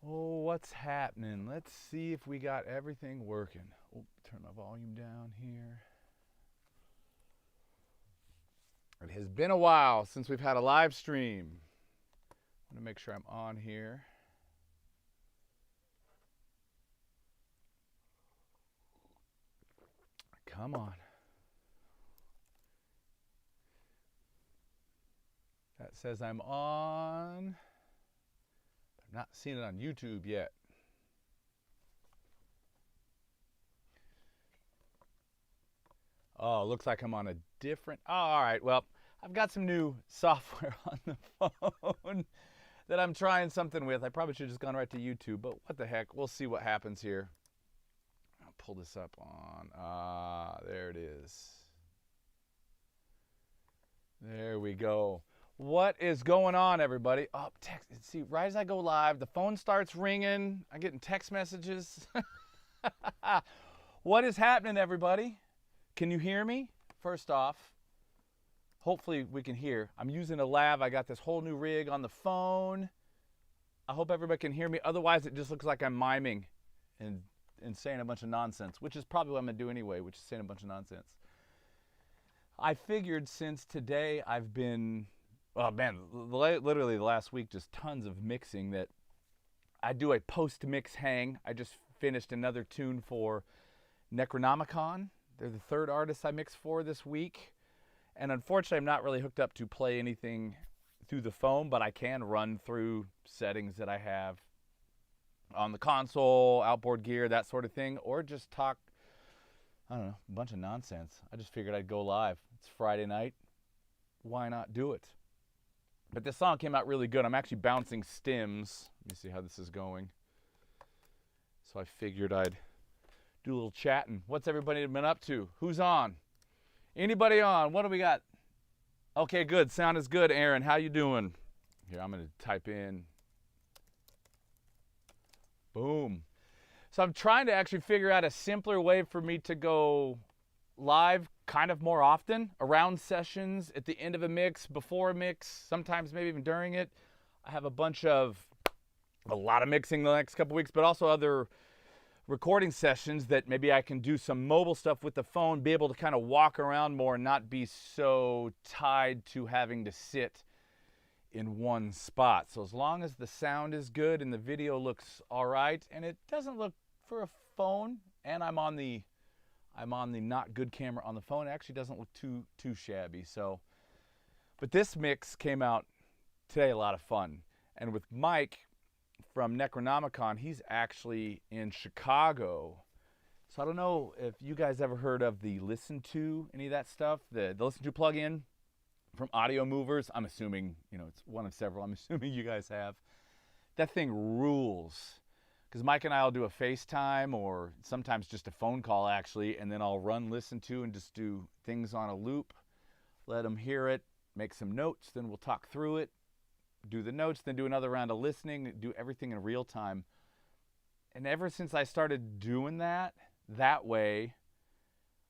Oh, what's happening? Let's see if we got everything working. Oh, turn my volume down here. It has been a while since we've had a live stream. I'm going to make sure I'm on here. Come on. That says I'm on. I'm not seeing it on YouTube yet. Oh, looks like I'm on a different. Oh, all right. Well, I've got some new software on the phone that I'm trying something with. I probably should have just gone right to YouTube, but what the heck? We'll see what happens here. I'll pull this up on. There it is. There we go. What is going on, everybody? Oh, text. See, right as I go live, the phone starts ringing. I'm getting text messages. What is happening, everybody? Can you hear me? First off, hopefully we can hear. I'm using a lav. I got this whole new rig on the phone. I hope everybody can hear me. Otherwise, it just looks like I'm miming and saying a bunch of nonsense, which is probably what I'm going to do anyway, which is saying a bunch of nonsense. I figured since today I've been, oh man, literally the last week, just tons of mixing, that I do a post-mix hang. I just finished another tune for Necronomicon. They're the third artist I mixed for this week. And unfortunately, I'm not really hooked up to play anything through the phone, but I can run through settings that I have on the console, outboard gear, that sort of thing, or just talk, I don't know, a bunch of nonsense. I just figured I'd go live. It's Friday night. Why not do it? But this song came out really good. I'm actually bouncing stems. Let me see how this is going. So I figured I'd do a little chatting. What's everybody been up to? Who's on? Anybody on? What do we got? Okay, good. Sound is good, Aaron. How you doing? Here, I'm going to type in. Boom. So I'm trying to actually figure out a simpler way for me to go live kind of more often, around sessions, at the end of a mix, before a mix, sometimes maybe even during it. I have a lot of mixing the next couple weeks, but also other recording sessions that maybe I can do some mobile stuff with the phone, be able to kind of walk around more and not be so tied to having to sit in one spot. So as long as the sound is good and the video looks all right, and it doesn't look, for a phone, and I'm on the not good camera on the phone, it actually doesn't look too shabby. So, but this mix came out today, a lot of fun. And with Mike from Necronomicon, he's actually in Chicago. So I don't know if you guys ever heard of the Listen To, any of that stuff, the Listen To plugin from Audio Movers. I'm assuming, it's one of several. I'm assuming you guys have. That thing rules. Because Mike and I will do a FaceTime or sometimes just a phone call, actually, and then I'll run Listen To and just do things on a loop, let them hear it, make some notes, then we'll talk through it, do the notes, then do another round of listening, do everything in real time. And ever since I started doing that way,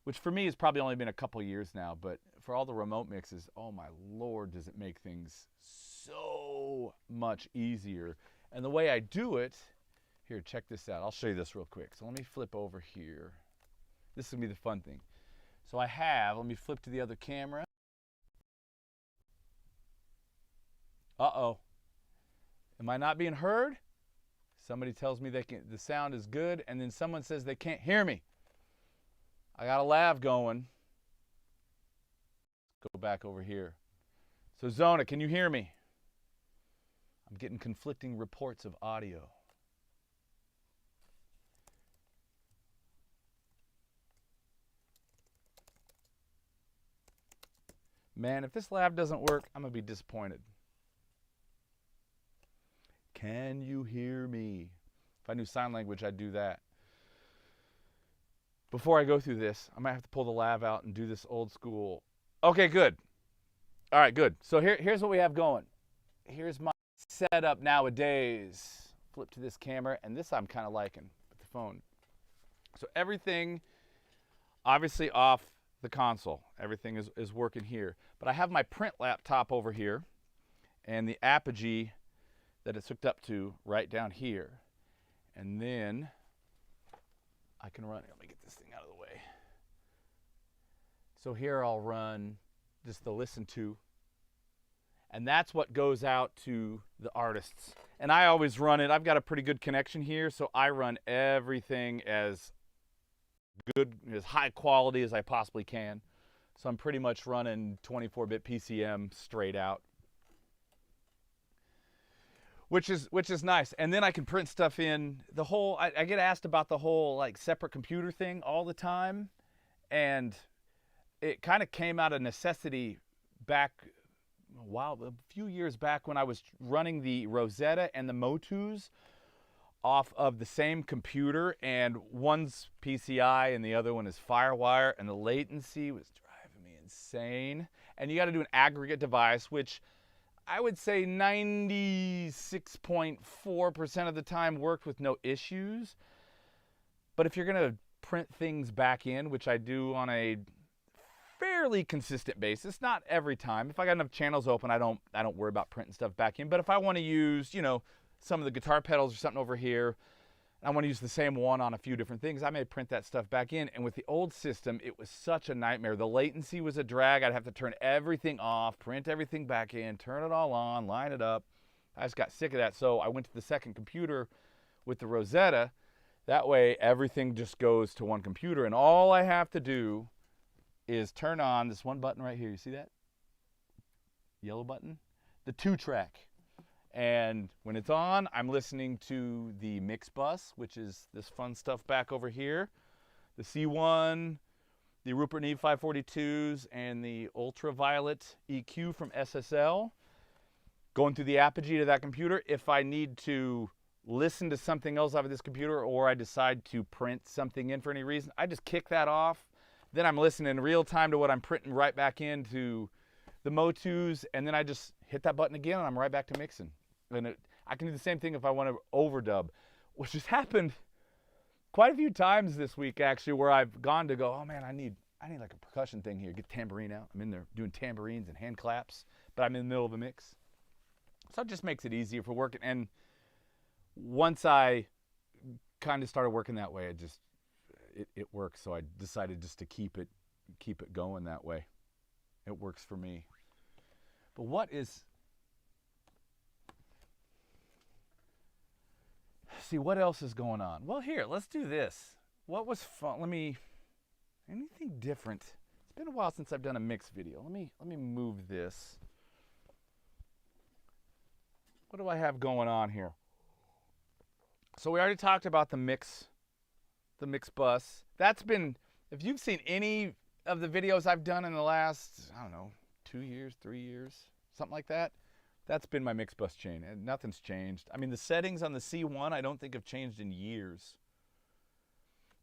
which for me has probably only been a couple years now, but for all the remote mixes, oh my Lord, does it make things so much easier. And the way I do it, here, check this out. I'll show you this real quick. So let me flip over here. This is going to be the fun thing. So let me flip to the other camera. Uh-oh. Am I not being heard? Somebody tells me the sound is good, and then someone says they can't hear me. I got a lav going. Go back over here. So Zona, can you hear me? I'm getting conflicting reports of audio. Man, if this lav doesn't work, I'm going to be disappointed. Can you hear me? If I knew sign language, I'd do that. Before I go through this, I might have to pull the lav out and do this old school. Okay, good. All right, good. So here's what we have going. Here's my setup nowadays. Flip to this camera, and this I'm kind of liking with the phone. So everything, obviously off the console. Everything is working here. But I have my print laptop over here, and the apogee that it's hooked up to right down here. And then I can run, let me get this thing out of the way. So here I'll run just the listen to, and that's what goes out to the artists. And I always run it, I've got a pretty good connection here, so I run everything as good, as high quality as I possibly can. So I'm pretty much running 24-bit PCM straight out, which is nice. And then I can print stuff in. The whole, I get asked about the whole like separate computer thing all the time, and it kind of came out of necessity back a few years back when I was running the Rosetta and the Motus off of the same computer, and one's PCI and the other one is FireWire, and the latency was driving me insane. And you got to do an aggregate device, which I would say 96.4% of the time worked with no issues. But if you're going to print things back in, which I do on a fairly consistent basis, not every time. If I got enough channels open, I don't worry about printing stuff back in. But if I want to use, you know, some of the guitar pedals or something over here, I want to use the same one on a few different things, I may print that stuff back in. And with the old system, it was such a nightmare. The latency was a drag. I'd have to turn everything off, print everything back in, turn it all on, line it up. I just got sick of that. So I went to the second computer with the Rosetta. That way, everything just goes to one computer, and all I have to do is turn on this one button right here. You see that? Yellow button? The 2-track. And when it's on, I'm listening to the mix bus, which is this fun stuff back over here. The C1, the Rupert Neve 542s, and the ultraviolet EQ from SSL. Going through the apogee to that computer. If I need to listen to something else off of this computer, or I decide to print something in for any reason, I just kick that off. Then I'm listening in real time to what I'm printing right back into the Motus, and then I just hit that button again, and I'm right back to mixing. And I can do the same thing if I want to overdub, which has happened quite a few times this week, actually, where I've gone to go, oh man, I need like a percussion thing here. Get the tambourine out. I'm in there doing tambourines and hand claps, but I'm in the middle of a mix. So it just makes it easier for working. And once I kind of started working that way, it works. So I decided just to keep it going that way. It works for me. But what else is going on? Well, here, let's do this. What was fun? Anything different? It's been a while since I've done a mix video. Let me move this. What do I have going on here? So we already talked about the mix bus. That's been, if you've seen any of the videos I've done in the last, I don't know, 2 years, 3 years, something like that, that's been my mix bus chain, and nothing's changed. I mean, the settings on the C1 I don't think have changed in years.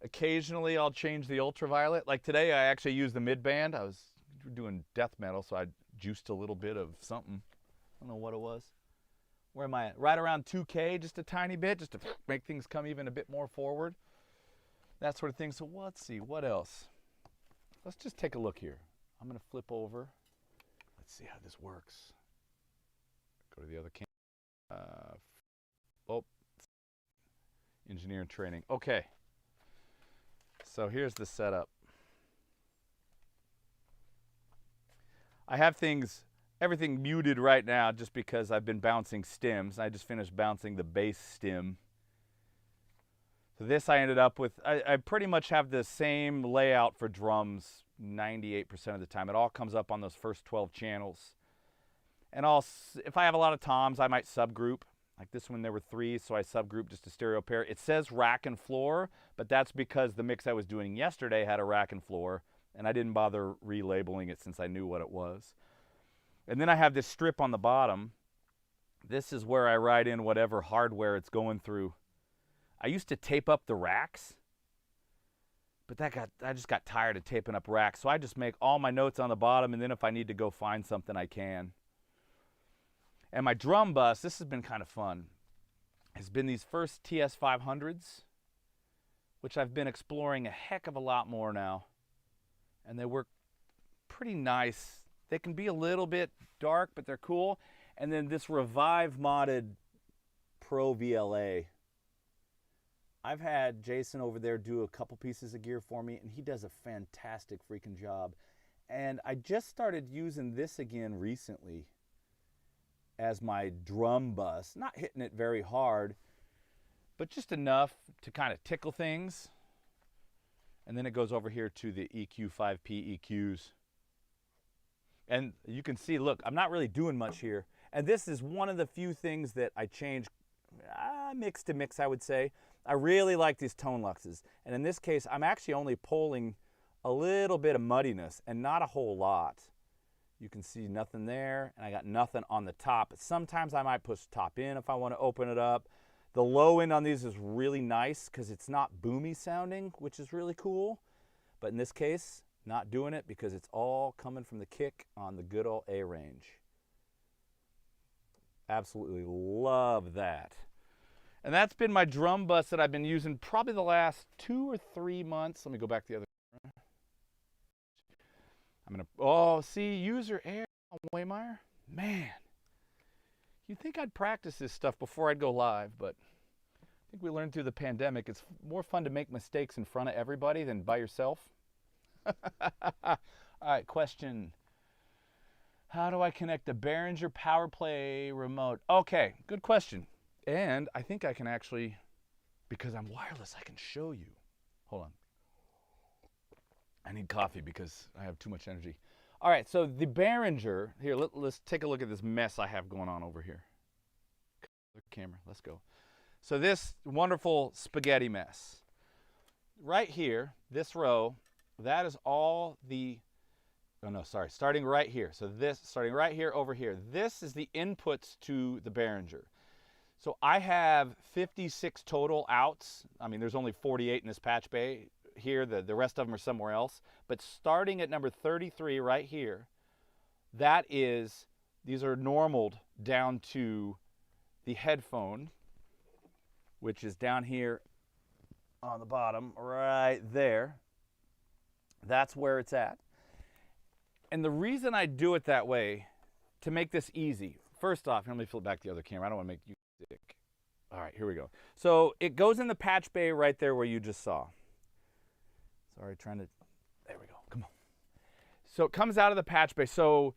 Occasionally I'll change the ultraviolet. Like today I actually used the mid-band. I was doing death metal, so I juiced a little bit of something. I don't know what it was. Where am I at? Right around 2K, just a tiny bit, just to make things come even a bit more forward. That sort of thing. So let's see, what else? Let's just take a look here. I'm going to flip over. Let's see how this works. Go to the other camera. Engineering training. Okay. So here's the setup. I have everything muted right now just because I've been bouncing stems. I just finished bouncing the bass stem. So this I ended up with, I pretty much have the same layout for drums 98% of the time. It all comes up on those first 12 channels. And if I have a lot of toms, I might subgroup. Like this one, there were 3, so I subgrouped just a stereo pair. It says rack and floor, but that's because the mix I was doing yesterday had a rack and floor, and I didn't bother relabeling it since I knew what it was. And then I have this strip on the bottom. This is where I write in whatever hardware it's going through. I used to tape up the racks, but I just got tired of taping up racks, so I just make all my notes on the bottom, and then if I need to go find something, I can. And my drum bus, this has been kind of fun, has been these first TS500s, which I've been exploring a heck of a lot more now. And they work pretty nice. They can be a little bit dark, but they're cool. And then this Revive modded Pro VLA. I've had Jason over there do a couple pieces of gear for me, and he does a fantastic freaking job. And I just started using this again recently as my drum bus. Not hitting it very hard, but just enough to kind of tickle things. And then it goes over here to the EQ5P EQs. And you can see, look, I'm not really doing much here. And this is one of the few things that I change mix to mix, I would say. I really like these tone luxes. And in this case, I'm actually only pulling a little bit of muddiness and not a whole lot. You can see nothing there, and I got nothing on the top. Sometimes I might push top in if I want to open it up. The low end on these is really nice because it's not boomy sounding, which is really cool. But in this case, not doing it because it's all coming from the kick on the good old A range. Absolutely love that. And that's been my drum bus that I've been using probably the last 2 or 3 months. Let me go back to the other. I'm going to, oh, see, user error on Waymire. Man, you'd think I'd practice this stuff before I'd go live, but I think we learned through the pandemic it's more fun to make mistakes in front of everybody than by yourself. All right, question. How do I connect the Behringer PowerPlay remote? Okay, good question. And I think I can actually, because I'm wireless, I can show you. Hold on. I need coffee because I have too much energy. All right, so the Behringer, here, let's take a look at this mess I have going on over here. Camera, let's go. So this wonderful spaghetti mess. Right here, this row, that is all the, oh no, sorry, starting right here. So this, starting right here over here, this is the inputs to the Behringer. So I have 56 total outs. I mean, there's only 48 in this patch bay here. The rest of them are somewhere else. But starting at number 33 right here, that is, these are normaled down to the headphone, which is down here on the bottom, right there. That's where it's at. And the reason I do it that way, to make this easy, first off, let me flip back the other camera. I don't want to make you sick. All right, here we go. So it goes in the patch bay right there where you just saw. Sorry, trying to, there we go, come on. So it comes out of the patch bay. So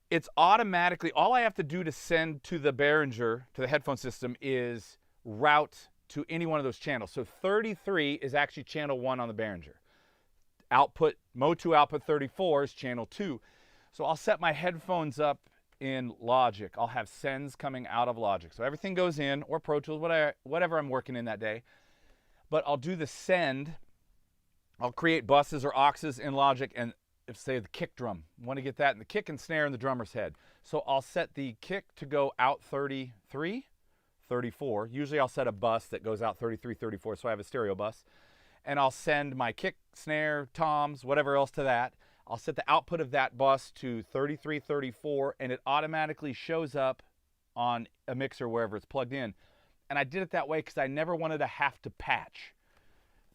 it's automatically, all I have to do to send to the Behringer, to the headphone system, is route to any one of those channels. So 33 is actually channel 1 on the Behringer. Output, Mo2 output 34 is channel 2. So I'll set my headphones up in Logic. I'll have sends coming out of Logic. So everything goes in, or Pro Tools, whatever I'm working in that day. But I'll do the send. I'll create buses or auxes in Logic, and if, say, the kick drum, want to get that in the kick and snare in the drummer's head. So I'll set the kick to go out 33, 34. Usually I'll set a bus that goes out 33, 34, so I have a stereo bus. And I'll send my kick, snare, toms, whatever else to that. I'll set the output of that bus to 33, 34, and it automatically shows up on a mixer wherever it's plugged in. And I did it that way because I never wanted to have to patch.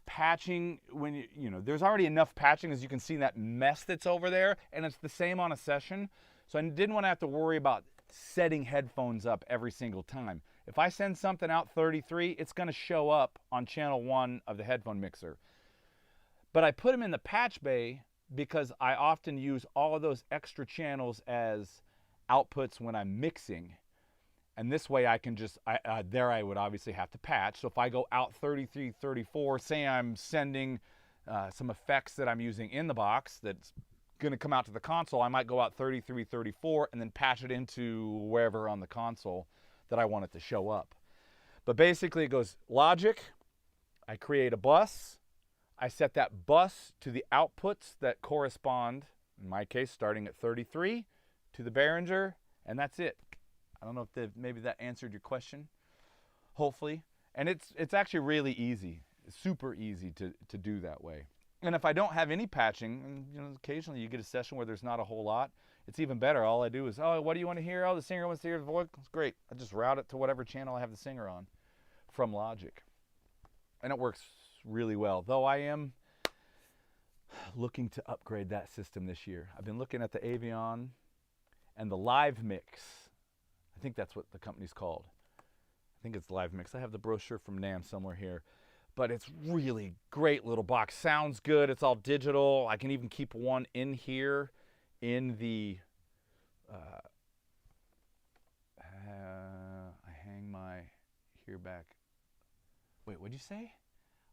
Patching, when you know, there's already enough patching, as you can see, that mess that's over there, and it's the same on a session. So I didn't want to have to worry about setting headphones up every single time. If I send something out 33, it's going to show up on channel 1 of the headphone mixer. But I put them in the patch bay because I often use all of those extra channels as outputs when I'm mixing. And this way I can just, there I would obviously have to patch. So if I go out 33, 34, say I'm sending some effects that I'm using in the box that's going to come out to the console, I might go out 33, 34, and then patch it into wherever on the console that I want it to show up. But basically it goes Logic, I create a bus, I set that bus to the outputs that correspond, in my case starting at 33, to the Behringer, and that's it. I don't know if maybe that answered your question, hopefully. And it's actually really easy, super easy to do that way. And if I don't have any patching, and you know, occasionally you get a session where there's not a whole lot, it's even better. All I do is, oh, what do you want to hear? Oh, the singer wants to hear the voice. It's great. I just route it to whatever channel I have the singer on from Logic. And it works really well, though I am looking to upgrade that system this year. I've been looking at the Avion and the Live Mix. I think that's what the company's called. I think it's Live Mix. I have the brochure from NAMM somewhere here. But it's really great little box. Sounds good. It's all digital. I can even keep one in here in the I hang my hear back. Wait, what'd you say?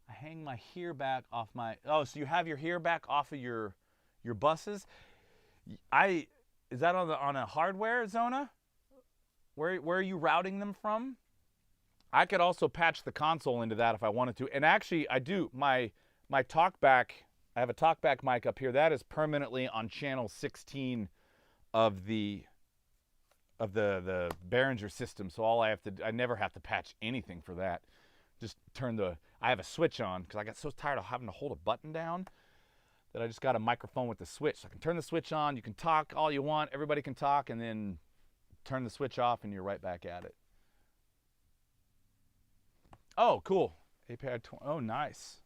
I hang my hear back off my. Oh, so you have your hear back off of your buses? Is that on a hardware Zona? Where are you routing them from? I could also patch the console into that if I wanted to. And actually, I do. My TalkBack, I have a TalkBack mic up here. That is permanently on channel 16 of the Behringer system. So I never have to patch anything for that. Just I have a switch on because I got so tired of having to hold a button down that I just got a microphone with the switch. So I can turn the switch on. You can talk all you want. Everybody can talk, and then turn the switch off, and you're right back at it. Oh, cool. API 20. Oh, nice.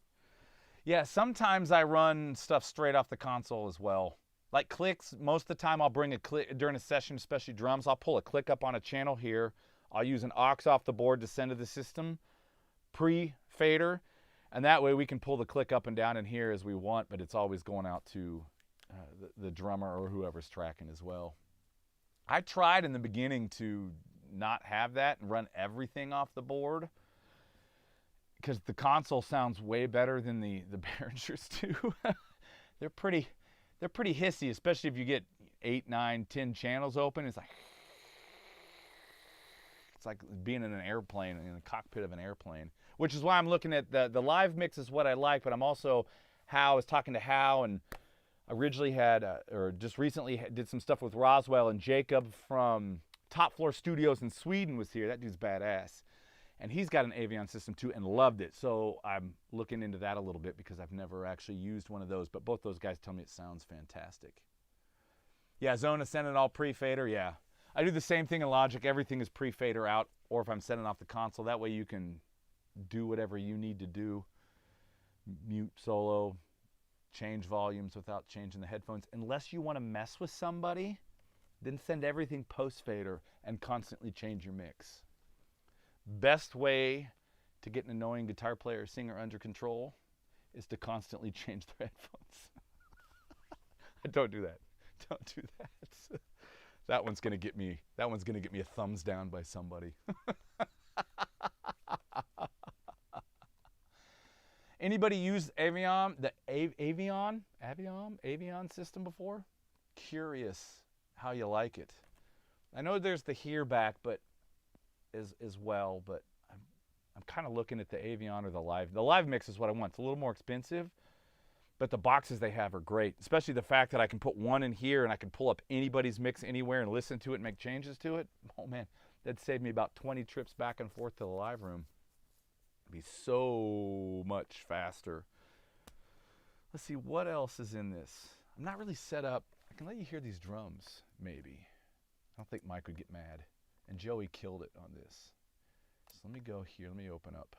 Yeah, sometimes I run stuff straight off the console as well. Like clicks, most of the time I'll bring a click during a session, especially drums. I'll pull a click up on a channel here. I'll use an aux off the board to send to the system, pre-fader, and that way we can pull the click up and down in here as we want, but it's always going out to the drummer or whoever's tracking as well. I tried in the beginning to not have that and run everything off the board, because the console sounds way better than the Behringers do. They're pretty hissy, especially if you get 8, 9, 10 channels open. It's like being in an airplane, in the cockpit of an airplane. Which is why I'm looking at the Live Mix is what I like, but I'm also I was talking to Hal, and originally had or just recently did some stuff with Roswell, and Jacob from Top Floor Studios in Sweden was here. That dude's badass. And he's got an Avion system too and loved it. So I'm looking into that a little bit because I've never actually used one of those. But both those guys tell me it sounds fantastic. Yeah, Zona sending all pre-fader. Yeah. I do the same thing in Logic. Everything is pre-fader out. Or if I'm sending off the console, that way you can do whatever you need to do. Mute solo, change volumes without changing the headphones. Unless you want to mess with somebody, then send everything post-fader and constantly change your mix. Best way to get an annoying guitar player or singer under control is to constantly change their headphones. Don't do that. Don't do that. That one's gonna get me a thumbs down by somebody. Anybody use Avion, the Avion system before? Curious how you like it. I know there's the hear back, but as well, but I'm kind of looking at the Avion or the Live. The Live Mix is what I want. It's a little more expensive, but the boxes they have are great, especially the fact that I can put one in here and I can pull up anybody's mix anywhere and listen to it and make changes to it. Oh man, that'd save me about 20 trips back and forth to the live room. It'd be so much faster. Let's see, what else is in this? I'm not really set up. I can let you hear these drums, maybe. I don't think Mike would get mad. And Joey killed it on this. So let me go here. Let me open up.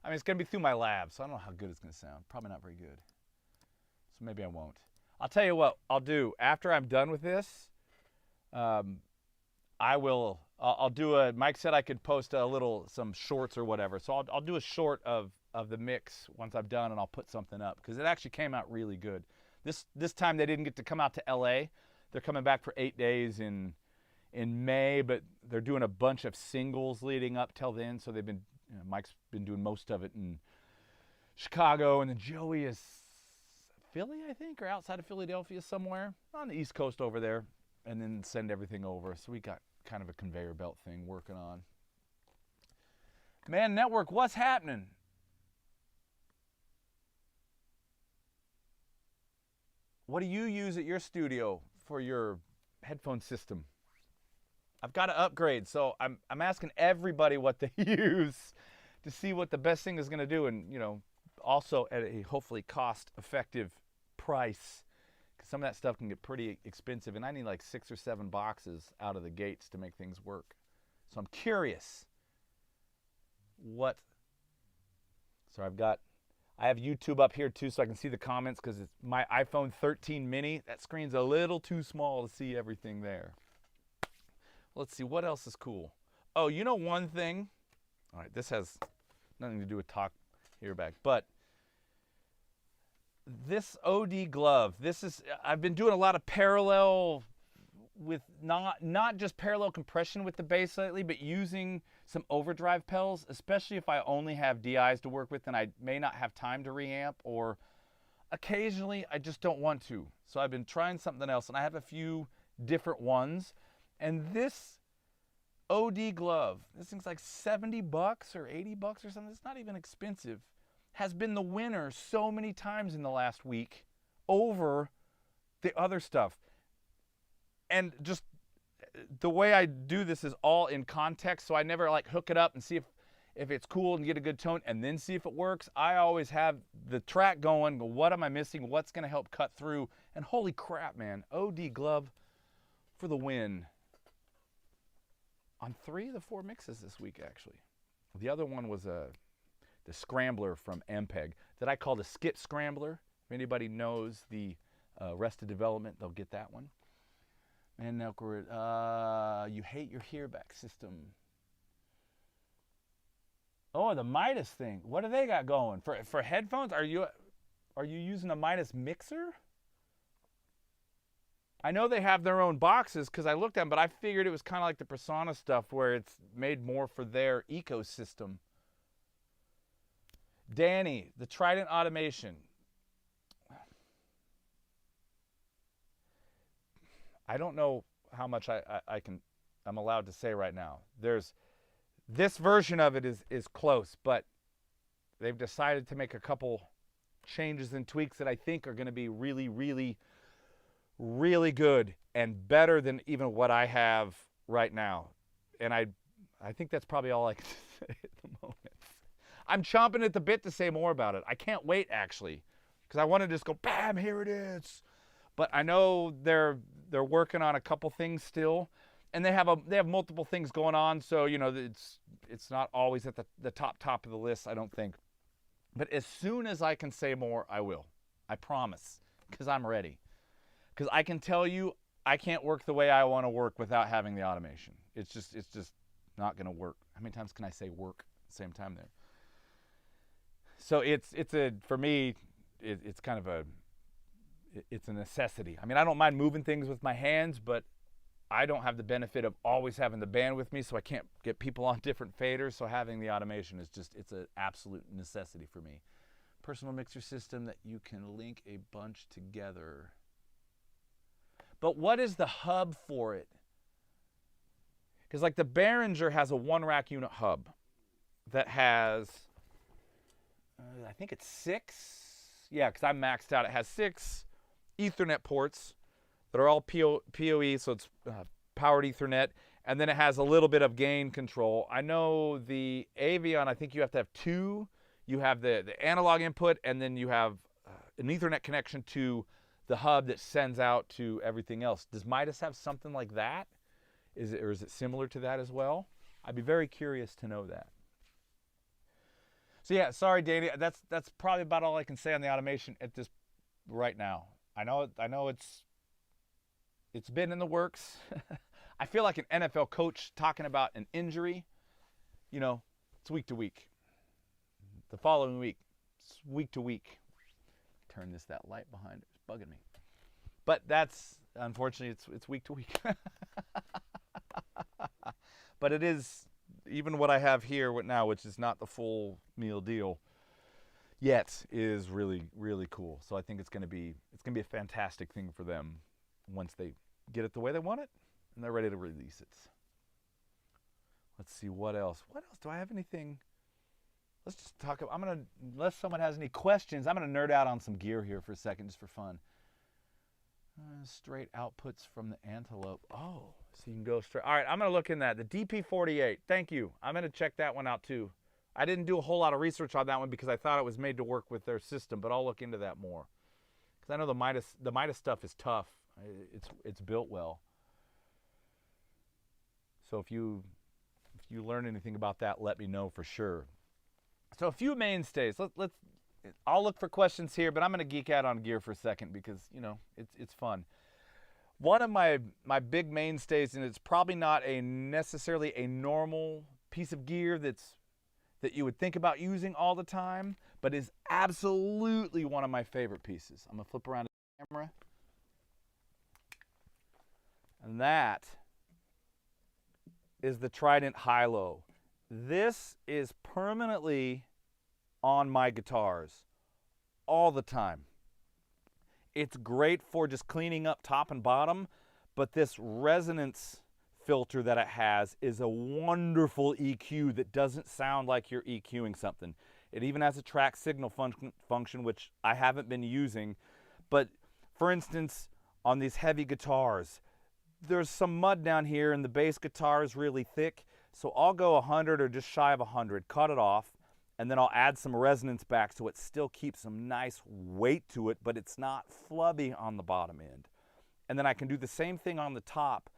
I mean, it's going to be through my lab, so I don't know how good it's going to sound. Probably not very good. So maybe I won't. I'll tell you what I'll do. After I'm done with this, I'll do a, Mike said I could post some shorts or whatever. So I'll do a short of the mix once I'm done, and I'll put something up. Because it actually came out really good. This time they didn't get to come out to LA. They're coming back for 8 days in May, but they're doing a bunch of singles leading up till then. So they've been, Mike's been doing most of it in Chicago, and then Joey is Philly, I think, or outside of Philadelphia somewhere on the East Coast over there, and then send everything over. So we got kind of a conveyor belt thing working on. Man Network, what's happening? What do you use at your studio for your headphone system? I've got to upgrade, so I'm asking everybody what they use to see what the best thing is going to do, and also at a hopefully cost-effective price, because some of that stuff can get pretty expensive, and I need like 6 or 7 boxes out of the gates to make things work. So I'm curious what. So I have YouTube up here too, so I can see the comments, because it's my iPhone 13 mini. That screen's a little too small to see everything there. Let's see, what else is cool? Oh, you know one thing? All right, this has nothing to do with talk here back, but this OD glove, I've been doing a lot of parallel with not just parallel compression with the bass lately, but using some overdrive pedals, especially if I only have DIs to work with and I may not have time to reamp, or occasionally I just don't want to. So I've been trying something else, and I have a few different ones. And this OD glove, this thing's like $70 or $80 or something. It's not even expensive. Has been the winner so many times in the last week over the other stuff. And just the way I do this is all in context, so I never like hook it up and see if it's cool and get a good tone and then see if it works. I always have the track going, go, what am I missing? What's going to help cut through? And holy crap, man, OD glove for the win on 3 of the 4 mixes this week, actually. The other one was the Scrambler from MPEG that I call the Skit Scrambler. If anybody knows the Arrested Development, they'll get that one. And now You Hate Your Hearback System. Oh, the Midas thing. What do they got going for headphones? Are you using a Midas mixer? I know they have their own boxes because I looked at them, but I figured it was kind of like the Persona stuff where it's made more for their ecosystem. Danny, the Trident Automation. I don't know how much I'm allowed to say right now. This version of it is close, but they've decided to make a couple changes and tweaks that I think are going to be really, really, really good and better than even what I have right now. And I think that's probably all I can say at the moment. I'm chomping at the bit to say more about it. I can't wait, actually, because I want to just go, bam, here it is. But I know they're working on a couple things still, and they have multiple things going on. So it's not always at the top of the list, I don't think. But as soon as I can say more, I will. I promise, because I'm ready. Because I can tell you, I can't work the way I want to work without having the automation. It's just not going to work. How many times can I say work at the same time there? So for me, it's kind of it's a necessity. I mean, I don't mind moving things with my hands, but I don't have the benefit of always having the band with me, so I can't get people on different faders. So having the automation it's an absolute necessity for me. Personal mixer system that you can link a bunch together. But what is the hub for it? Because like the Behringer has a 1-rack unit hub that has, I think it's 6. Yeah, because I'm maxed out. It has 6 Ethernet ports that are all PoE, so it's powered Ethernet, and then it has a little bit of gain control. I know the Avion, I think you have to have 2. You have the analog input, and then you have an Ethernet connection to the hub that sends out to everything else. Does Midas have something like that? Is it similar to that as well? I'd be very curious to know that. So yeah, sorry, Danny. That's probably about all I can say on the automation at this right now. I know it's been in the works. I feel like an NFL coach talking about an injury. It's week to week. The following week, it's week to week. Turn that light behind it. It's bugging me. But that's, unfortunately, it's week to week. But it is, even what I have here now, which is not the full meal deal yet, is really, really cool. So I think it's going to be a fantastic thing for them once they get it the way they want it and they're ready to release it. Let's see, what else? Do I have anything? Let's just talk about, unless someone has any questions, I'm going to nerd out on some gear here for a second, just for fun. Straight outputs from the Antelope. Oh, so you can go straight. All right, I'm going to look in that. The DP48, thank you. I'm going to check that one out too. I didn't do a whole lot of research on that one because I thought it was made to work with their system, but I'll look into that more. Because I know the Midas stuff is tough. It's built well. So if you learn anything about that, let me know for sure. So a few mainstays. I'll look for questions here, but I'm going to geek out on gear for a second because, it's fun. One of my big mainstays, and it's probably not necessarily a normal piece of gear that you would think about using all the time, but is absolutely one of my favorite pieces. I'm gonna flip around the camera. And that is the Trident High-Low. This is permanently on my guitars all the time. It's great for just cleaning up top and bottom, but this resonance filter that it has is a wonderful EQ that doesn't sound like you're EQing something. It even has a track signal function, which I haven't been using. But for instance, on these heavy guitars, there's some mud down here and the bass guitar is really thick. So I'll go 100 or just shy of 100, cut it off, and then I'll add some resonance back so it still keeps some nice weight to it, but it's not flubby on the bottom end. And then I can do the same thing on the top.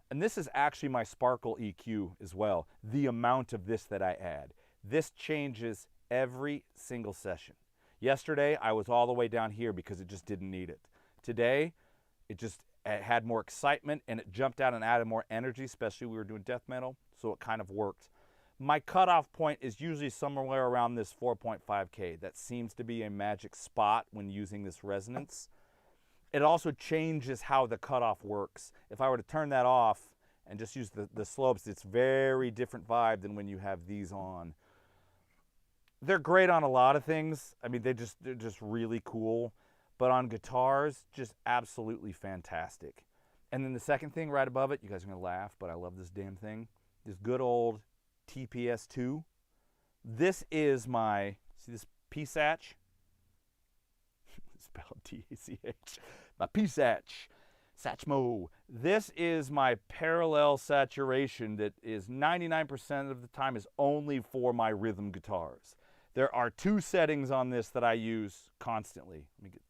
And this is actually my Sparkle EQ as well, the amount of this that I add. This changes every single session. Yesterday, I was all the way down here because it just didn't need it. Today, it had more excitement and it jumped out and added more energy, especially we were doing death metal, so it kind of worked. My cutoff point is usually somewhere around this 4.5K. That seems to be a magic spot when using this resonance. It also changes how the cutoff works. If I were to turn that off and just use the slopes, it's very different vibe than when you have these on. They're great on a lot of things. I mean, they're just really cool. But on guitars, just absolutely fantastic. And then the second thing right above it, you guys are gonna laugh, but I love this damn thing. This good old TPS2. This is my, see this P-Satch? Spelled T-A-C-H. My P-Satch. Satchmo. This is my parallel saturation that is 99% of the time is only for my rhythm guitars. There are two settings on this that I use constantly. Let me get,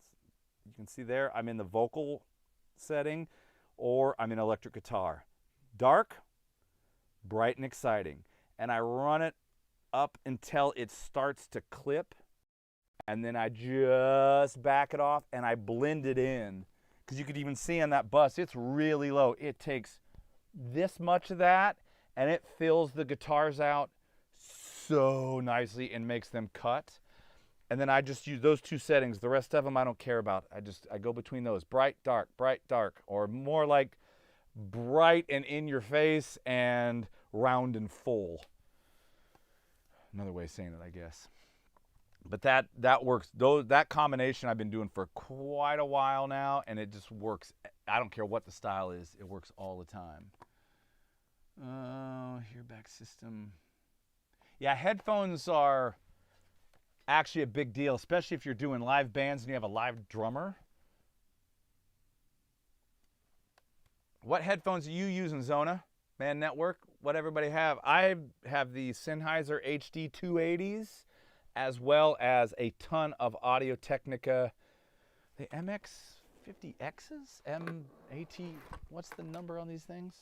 you can see there, I'm in the vocal setting or I'm in electric guitar. Dark, bright and exciting. And I run it up until it starts to clip. And then I just back it off and I blend it in. Because you could even see on that bus, it's really low. It takes this much of that and it fills the guitars out so nicely and makes them cut. And then I just use those two settings. The rest of them I don't care about. I go between those. Bright, dark, or more like bright and in your face and round and full. Another way of saying it, I guess. But that works. That combination I've been doing for quite a while now, and it just works. I don't care what the style is. It works all the time. Hearback system. Yeah, headphones are actually a big deal, especially if you're doing live bands and you have a live drummer. What headphones do you use in Zona? Band Network? What everybody have? I have the Sennheiser HD 280s, as well as a ton of Audio-Technica, the MX50Xs? MAT, what's the number on these things?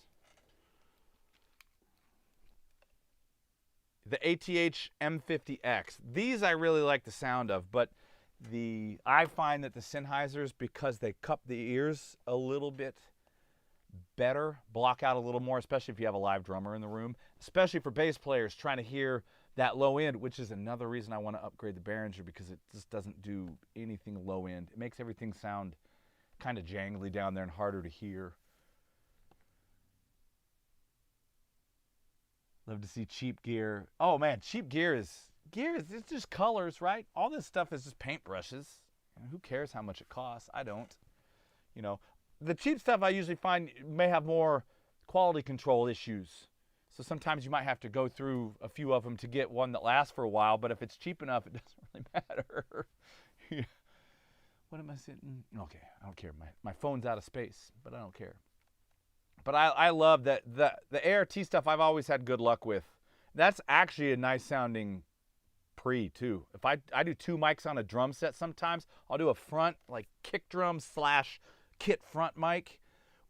The ATH M50X. These I really like the sound of, but I find that the Sennheisers, because they cup the ears a little bit better, block out a little more, especially if you have a live drummer in the room, especially for bass players trying to hear that low end, which is another reason I want to upgrade the Behringer, because it just doesn't do anything low end. It makes everything sound kind of jangly down there and harder to hear. Love to see cheap gear. Oh man, cheap gear is it's just colors, right? All this stuff is just paintbrushes. Who cares how much it costs? I don't. You know, the cheap stuff I usually find may have more quality control issues. So sometimes you might have to go through a few of them to get one that lasts for a while, but if it's cheap enough, it doesn't really matter. What am I sitting? Okay, I don't care. My phone's out of space, but I don't care. But I love that the ART stuff I've always had good luck with. That's actually a nice sounding pre too. If I do two mics on a drum set sometimes, I'll do a front like kick drum / kit front mic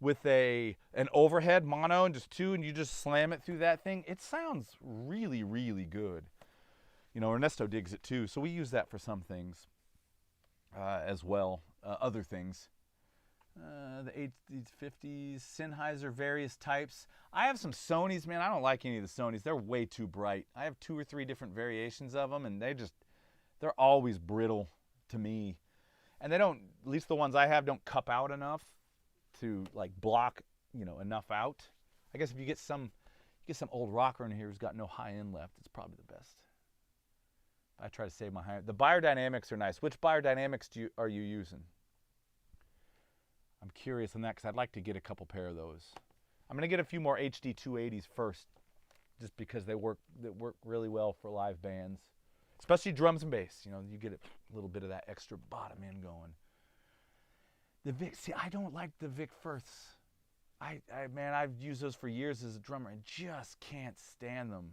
with an overhead mono and just two, and you just slam it through that thing. It sounds really, really good. You know, Ernesto digs it too, so we use that for some things as well, other things. The H50s, Sennheiser, various types. I have some Sonys, man. I don't like any of the Sonys. They're way too bright. I have 2 or 3 different variations of them, and they're always brittle to me. And they don't, at least the ones I have, don't cup out enough to like block, enough out. I guess if you get some old rocker in here who's got no high end left, it's probably the best. I try to save my high end. The Beyerdynamics are nice. Which Beyerdynamics are you using? I'm curious on that because I'd like to get a couple pair of those. I'm going to get a few more HD 280s first, just because they work really well for live bands, especially drums and bass. You get a little bit of that extra bottom end going. The Vic, see, I don't like the Vic Firths. Man, I've used those for years as a drummer and just can't stand them.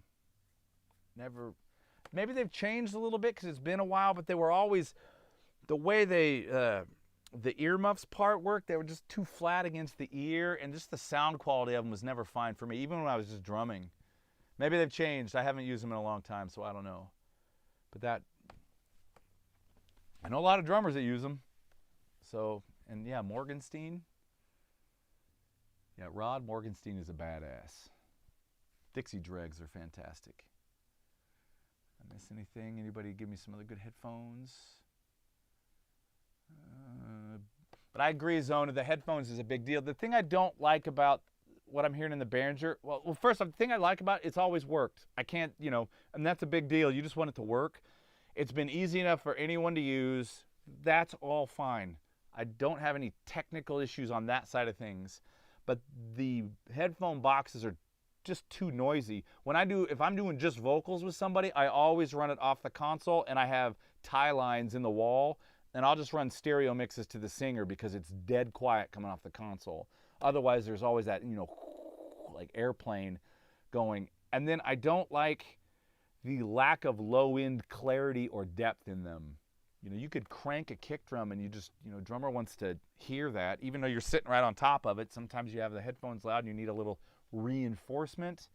Never. Maybe they've changed a little bit because it's been a while, but they were always, the way the earmuffs part worked, they were just too flat against the ear, and just the sound quality of them was never fine for me, even when I was just drumming. Maybe they've changed. I haven't used them in a long time, so I don't know. But I know a lot of drummers that use them. So, and yeah, Morgenstein. Yeah, Rod Morgenstein is a badass. Dixie Dregs are fantastic. I miss anything? Anybody give me some other good headphones? But I agree, Zona, the headphones is a big deal. The thing I don't like about what I'm hearing in the Behringer, well, first, the thing I like about it's always worked. I can't, and that's a big deal. You just want it to work. It's been easy enough for anyone to use. That's all fine. I don't have any technical issues on that side of things. But the headphone boxes are just too noisy. If I'm doing just vocals with somebody, I always run it off the console, and I have tie lines in the wall. And I'll just run stereo mixes to the singer because it's dead quiet coming off the console. Otherwise, there's always that, like airplane going. And then I don't like the lack of low-end clarity or depth in them. You could crank a kick drum and drummer wants to hear that, even though you're sitting right on top of it. Sometimes you have the headphones loud and you need a little reinforcement,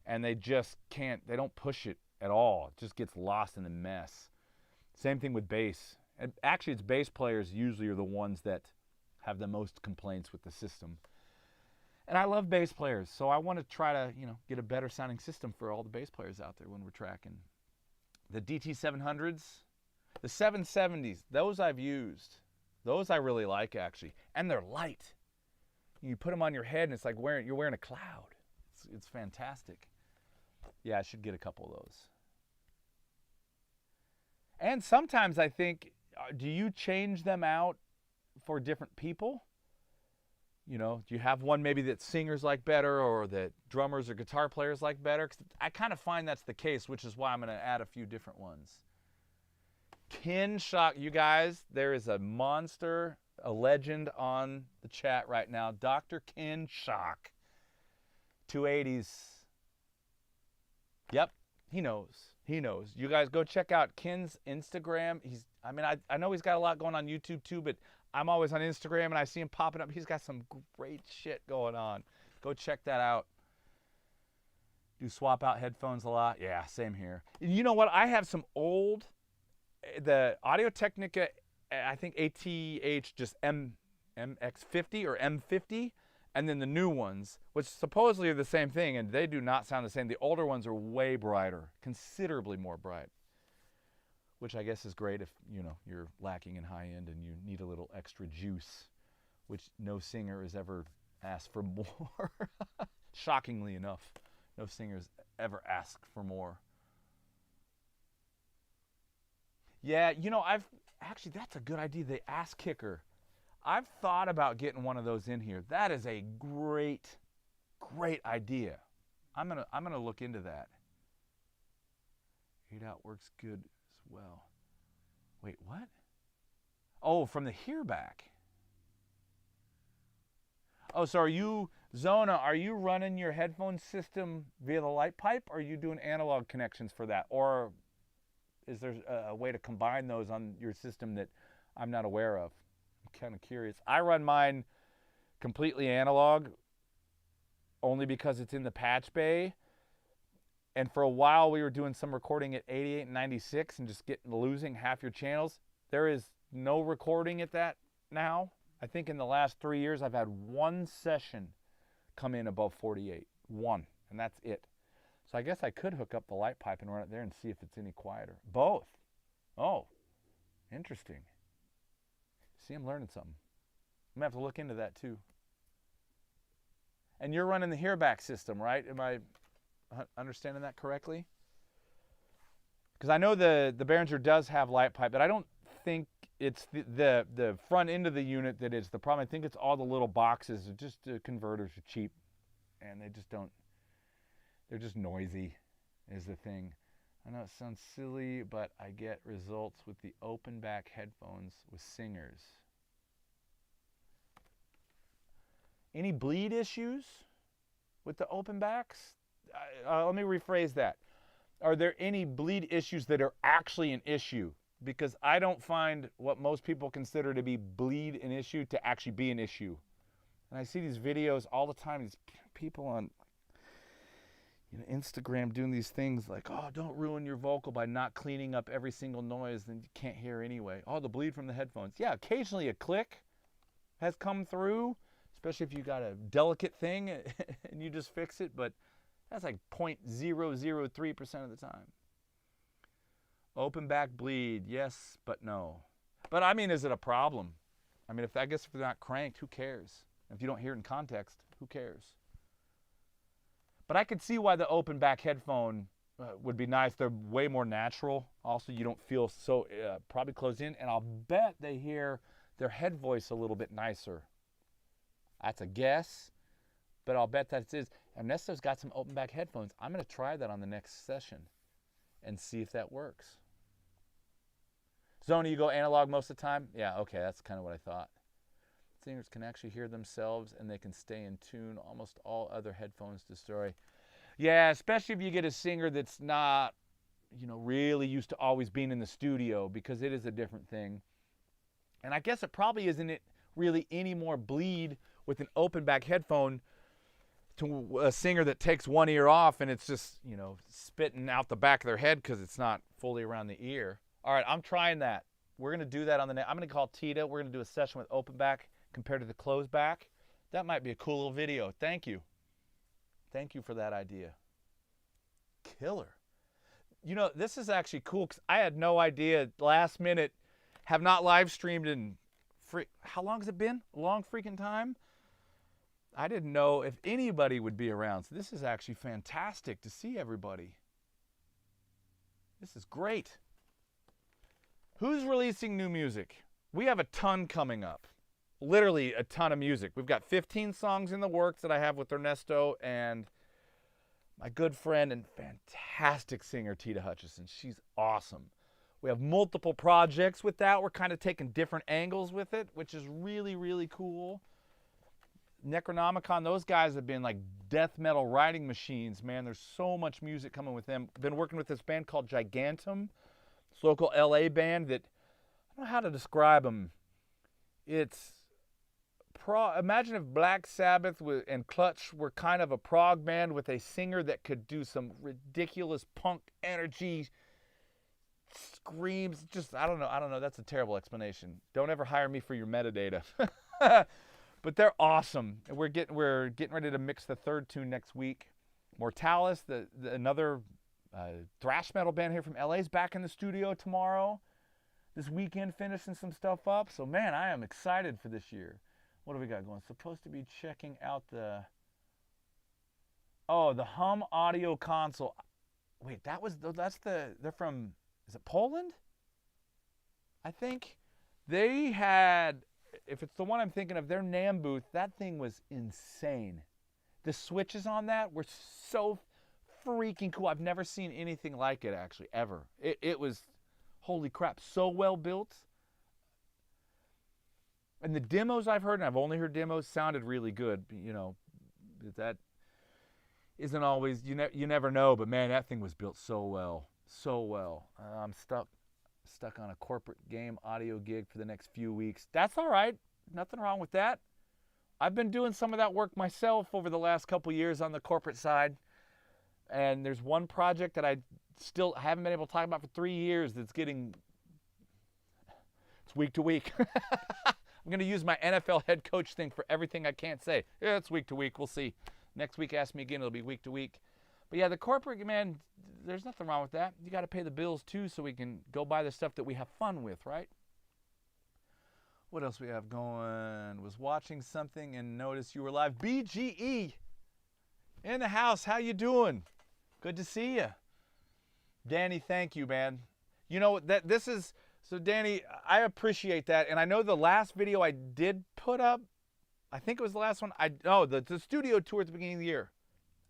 and they don't push it at all. It just gets lost in the mess. Same thing with bass. And actually, it's bass players usually are the ones that have the most complaints with the system. And I love bass players, so I want to try to, get a better sounding system for all the bass players out there when we're tracking. The DT700s, the 770s, those I've used. Those I really like, actually. And they're light. You put them on your head, and it's like you're wearing a cloud. It's fantastic. Yeah, I should get a couple of those. And sometimes I think, do you change them out for different people? Do you have one maybe that singers like better or that drummers or guitar players like better? 'Cause I kind of find that's the case, which is why I'm going to add a few different ones. Ken Shock, you guys, there is a monster, a legend on the chat right now. Dr. Ken Shock. 280s. Yep, he knows. He knows. You guys go check out Ken's Instagram. I know he's got a lot going on YouTube too, but I'm always on Instagram and I see him popping up. He's got some great shit going on. Go check that out. Do swap out headphones a lot? Yeah, same here. You know what? I have some the Audio-Technica, I think ATH just MX50 or M50, and then the new ones, which supposedly are the same thing, and they do not sound the same. The older ones are way brighter, considerably more bright, which I guess is great if, you're lacking in high end and you need a little extra juice, which no singer has ever asked for more. Shockingly enough, no singers ever asked for more. Yeah, that's a good idea, the ass kicker. I've thought about getting one of those in here. That is a great idea. I'm gonna look into that. 8-out works good as well. Wait, what? Oh, from the hear back. Oh, so Zona, are you running your headphone system via the light pipe, or are you doing analog connections for that? Or is there a way to combine those on your system that I'm not aware of? I'm kind of curious. I run mine completely analog only because it's in the patch bay. And for a while we were doing some recording at 88 and 96 and just losing half your channels. There is no recording at that now. I think in the last 3 years, I've had one session come in above 48. One, and that's it. So I guess I could hook up the light pipe and run it there and see if it's any quieter. Both. Oh, interesting. See, I'm learning something. I'm going to have to look into that too. And you're running the Hearback system, right? Am I understanding that correctly? Because I know the Behringer does have light pipe, but I don't think it's the front end of the unit that is the problem. I think it's all the little boxes. Just converters are cheap, and they just don't. They're just noisy, is the thing. I know it sounds silly, but I get results with the open back headphones with singers. Any bleed issues with the open backs? Let me rephrase that. Are there any bleed issues that are actually an issue? Because I don't find what most people consider to be bleed an issue to actually be an issue. And I see these videos all the time, these people on Instagram doing these things like, oh, don't ruin your vocal by not cleaning up every single noise that you can't hear anyway. Oh, the bleed from the headphones. Yeah, occasionally a click has come through, especially if you got a delicate thing and you just fix it, but that's like 0.003% of the time. Open back bleed, yes, but no. But I mean, is it a problem? I mean, I guess if they're not cranked, who cares? If you don't hear it in context, who cares? But I could see why the open back headphone would be nice. They're way more natural. Also, you don't feel so probably closed in, and I'll bet they hear their head voice a little bit nicer. That's a guess, but I'll bet that it is. Ernesto's got some open back headphones. I'm going to try that on the next session and see if that works. Zona, you go analog most of the time? Yeah, okay, that's kind of what I thought. Singers can actually hear themselves and they can stay in tune. Almost all other headphones destroy. Yeah, especially if you get a singer that's not, really used to always being in the studio, because it is a different thing. And I guess it probably isn't really any more bleed with an open back headphone to a singer that takes one ear off and it's just, spitting out the back of their head because it's not fully around the ear. All right, I'm trying that. We're going to do that on the next. I'm going to call Tita. We're going to do a session with open back compared to the closed back. That might be a cool little video. Thank you. Thank you for that idea. Killer. This is actually cool because I had no idea. Last minute, have not live streamed in how long has it been? A long freaking time. I didn't know if anybody would be around. So this is actually fantastic to see everybody. This is great. Who's releasing new music? We have a ton coming up. Literally a ton of music. We've got 15 songs in the works that I have with Ernesto and my good friend and fantastic singer, Tita Hutchison. She's awesome. We have multiple projects with that. We're kind of taking different angles with it, which is really, really cool. Necronomicon, those guys have been like death metal writing machines, man. There's so much music coming with them. Been working with this band called Gigantum. This local LA band that, I don't know how to describe them. It's imagine if Black Sabbath and Clutch were kind of a prog band with a singer that could do some ridiculous punk energy screams. Just, I don't know. That's a terrible explanation. Don't ever hire me for your metadata. But they're awesome. We're getting ready to mix the third tune next week. Mortalis, another thrash metal band here from LA, is back in the studio tomorrow. This weekend finishing some stuff up. So man, I am excited for this year. What do we got going? Supposed to be checking out the Hum audio console. Wait, they're from, is it Poland? I think they had, if it's the one I'm thinking of, their NAMM booth, that thing was insane. The switches on that were so freaking cool. I've never seen anything like it actually, ever. It was, holy crap, so well built. And the demos I've heard, and I've only heard demos, sounded really good. That isn't always, you never know, but man, that thing was built so well. So well. I'm stuck on a corporate game audio gig for the next few weeks. That's all right. Nothing wrong with that. I've been doing some of that work myself over the last couple years on the corporate side. And there's one project that I still haven't been able to talk about for 3 years that's it's week to week. I'm going to use my NFL head coach thing for everything I can't say. Yeah, it's week to week. We'll see. Next week, ask me again. It'll be week to week. But yeah, the corporate, man, there's nothing wrong with that. You got to pay the bills too so we can go buy the stuff that we have fun with, right? What else we have going? Was watching something and noticed you were live. BGE in the house. How you doing? Good to see you. Danny, thank you, man. You know, this is, so Danny, I appreciate that. And I know the last video I did put up, I think it was the last one. The studio tour at the beginning of the year.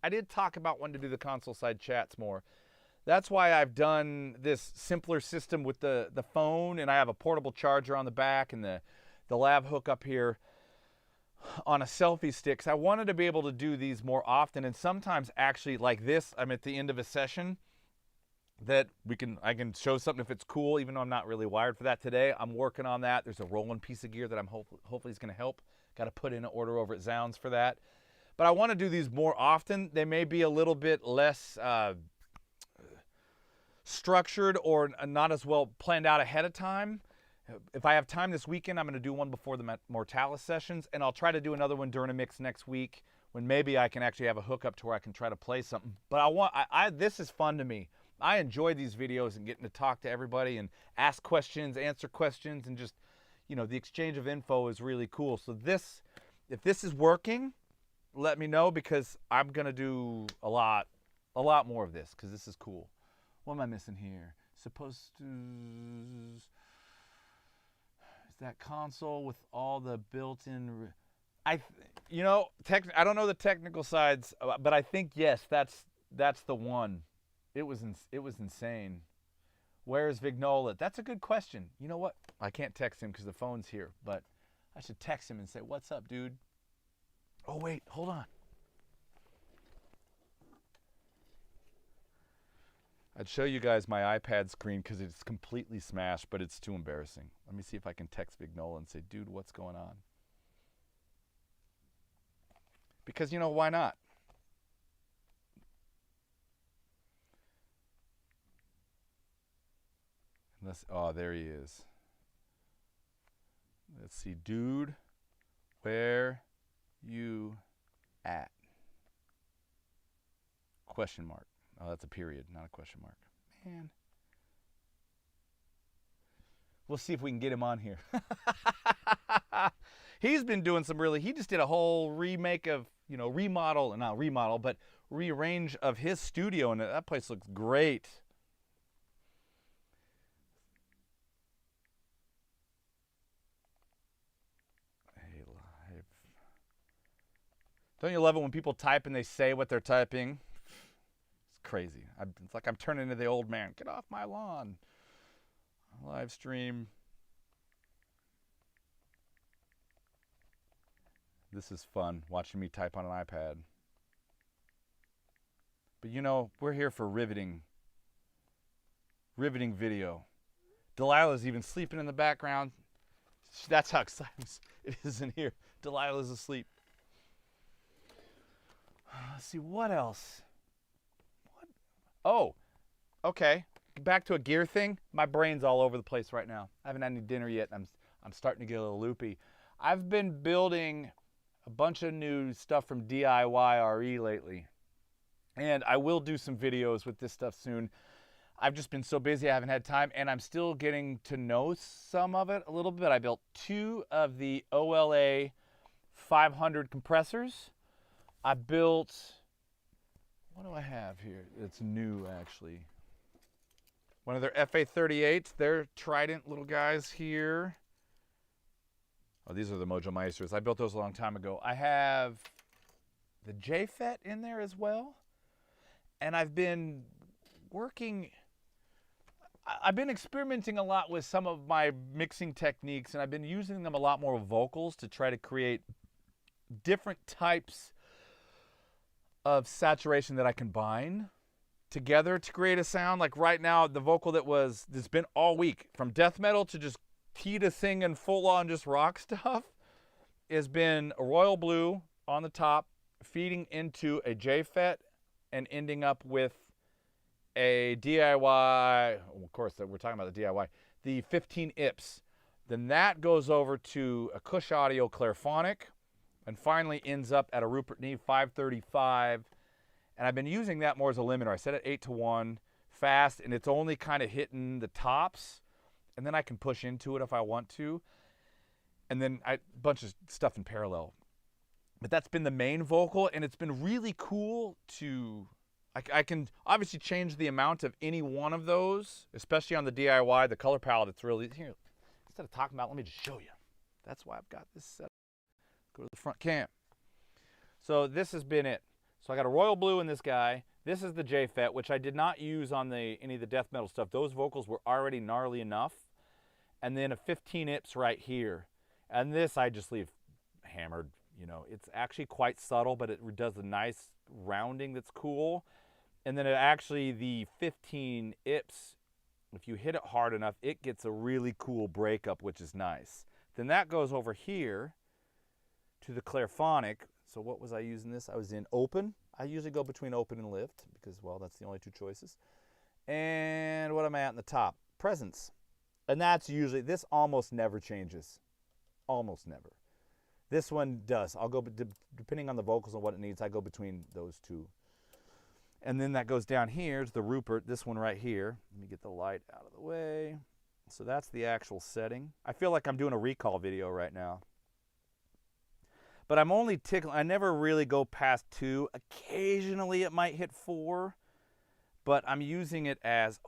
I did talk about wanting to do the console side chats more. That's why I've done this simpler system with the phone, and I have a portable charger on the back and the lav hook up here on a selfie stick. 'Cause I wanted to be able to do these more often, and sometimes actually like this, I'm at the end of a session that I can show something if it's cool, even though I'm not really wired for that today. I'm working on that. There's a rolling piece of gear that I'm hopefully is going to help. Got to put in an order over at Zounds for that. But I want to do these more often. They may be a little bit less structured or not as well planned out ahead of time. If I have time this weekend, I'm going to do one before the Mortalis sessions, and I'll try to do another one during a mix next week when maybe I can actually have a hookup to where I can try to play something. But this is fun to me. I enjoy these videos and getting to talk to everybody and ask questions, answer questions, and just, the exchange of info is really cool. So if this is working, let me know, because I'm going to do a lot more of this, because this is cool. What am I missing here? Is that console with all the built-in? I don't know the technical sides, but I think yes, that's the one. It was insane. Where is Vignola? That's a good question. You know what? I can't text him because the phone's here, but I should text him and say, "What's up, dude?" Oh wait, hold on. I'd show you guys my iPad screen because it's completely smashed, but it's too embarrassing. Let me see if I can text Vignola and say, "Dude, what's going on?" Because, why not? There he is. Let's see, dude, where you at? Question mark. Oh, that's a period, not a question mark. Man. We'll see if we can get him on here. He's been doing he just did a whole remake of, rearrange of his studio, and that place looks great. Hey, live. Don't you love it when people type and they say what they're typing? It's crazy. It's like I'm turning into the old man. Get off my lawn. Live stream. This is fun, watching me type on an iPad. But we're here for riveting video. Delilah's even sleeping in the background. That's how exciting it is in here. Delilah's asleep. Let's see, what else? Oh, okay. Back to a gear thing. My brain's all over the place right now. I haven't had any dinner yet. I'm starting to get a little loopy. I've been building a bunch of new stuff from DIY RE lately. And I will do some videos with this stuff soon. I've just been so busy I haven't had time, and I'm still getting to know some of it a little bit. I built 2 of the OLA 500 compressors. I built, what do I have here? It's new, actually. One of their FA38s. They're Trident little guys here. Oh, these are the Mojo Maestros. I built those a long time ago. I have the JFET in there as well. And I've been experimenting a lot with some of my mixing techniques, and I've been using them a lot more with vocals to try to create different types of saturation that I combine together to create a sound. Like right now, the vocal that's been all week, from death metal to just key to singing full on just rock stuff, has been a royal blue on the top, feeding into a JFET and ending up with a DIY. Of course, we're talking about the DIY. The 15 IPS. Then that goes over to a Cush Audio Clairphonic and finally ends up at a Rupert Neve 535. And I've been using that more as a limiter. I set it 8-to-1 fast, and it's only kind of hitting the tops. And then I can push into it if I want to. And then a bunch of stuff in parallel. But that's been the main vocal, and it's been really cool to... I can obviously change the amount of any one of those, especially on the DIY, the color palette. It's really... Here, instead of talking about it, let me just show you. That's why I've got this set up. Go to the front cam. So this has been it. So I got a royal blue in this guy. This is the JFET, which I did not use on any of the death metal stuff. Those vocals were already gnarly enough. And then a 15 Ips right here. And this I just leave hammered. You know, it's actually quite subtle, but it does a nice rounding that's cool. And then the 15 Ips, if you hit it hard enough, it gets a really cool breakup, which is nice. Then that goes over here to the Clairphonic. So what was I using this? I was in open. I usually go between open and lift because, well, that's the only two choices. And what am I at in the top? Presence. And that's usually, this almost never changes. Almost never. This one does. I'll go, depending on the vocals and what it needs, I go between those two. And then that goes down here to the Rupert, this one right here. Let me get the light out of the way. So that's the actual setting. I feel like I'm doing a recall video right now. But I'm only tickling, I never really go past 2. Occasionally it might hit 4, but I'm using it as,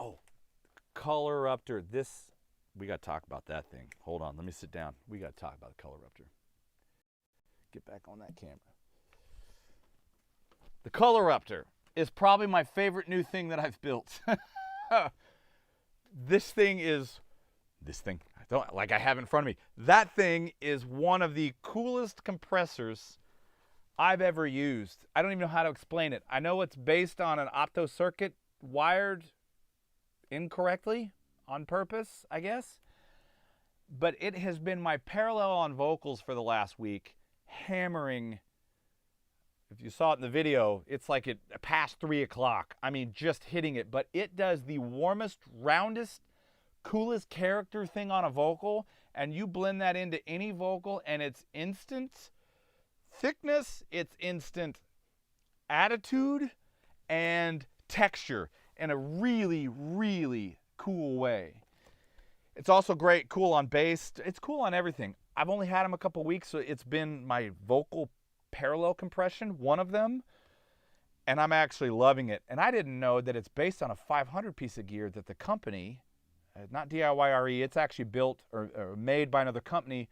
Coloruptor. This, we got to talk about that thing. Hold on, let me sit down. We got to talk about the Coloruptor. Get back on that camera. The Coloruptor is probably my favorite new thing that I've built. This thing, I have it in front of me. That thing is one of the coolest compressors I've ever used. I don't even know how to explain it. I know it's based on an opto circuit wired incorrectly on purpose, I guess. But it has been my parallel on vocals for the last week, hammering. If you saw it in the video, it's like it past 3 o'clock. I mean, just hitting it. But it does the warmest, roundest, coolest character thing on a vocal, and you blend that into any vocal, and it's instant thickness, it's instant attitude, and texture in a really, really cool way. It's also cool on bass. It's cool on everything. I've only had them a couple weeks, so it's been my vocal parallel compression, one of them, and I'm actually loving it. And I didn't know that it's based on a 500 piece of gear that the company, not DIY-RE, it's actually built or made by another company.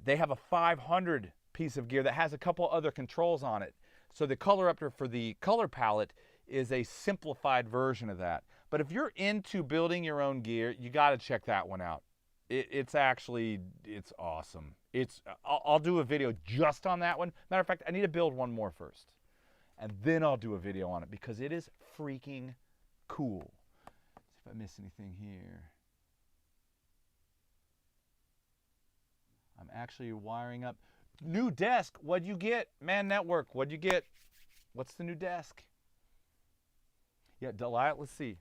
They have a 500 piece of gear that has a couple other controls on it. So the Coloruptor for the color palette is a simplified version of that. But if you're into building your own gear, you got to check that one out. It's awesome. I'll do a video just on that one. Matter of fact, I need to build one more first. And then I'll do a video on it because it is freaking cool. If I miss anything here. I'm actually wiring up. New desk, what'd you get? Man Network, what'd you get? What's the new desk? Yeah, Delilah, let's see.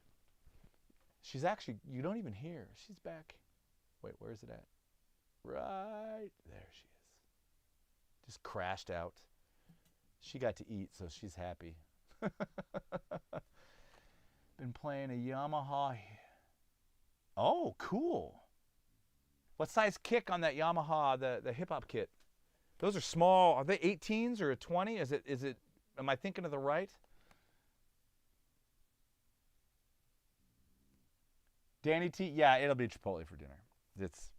She's actually, you don't even hear her. She's back. Wait, where is it at? Right there she is. Just crashed out. She got to eat, so she's happy. Been playing a Yamaha. Oh, cool. What size kick on that Yamaha, the hip-hop kit? Those are small. Are they 18s or a 20? Is it, am I thinking of the right? Danny T, yeah, it'll be Chipotle for dinner. It's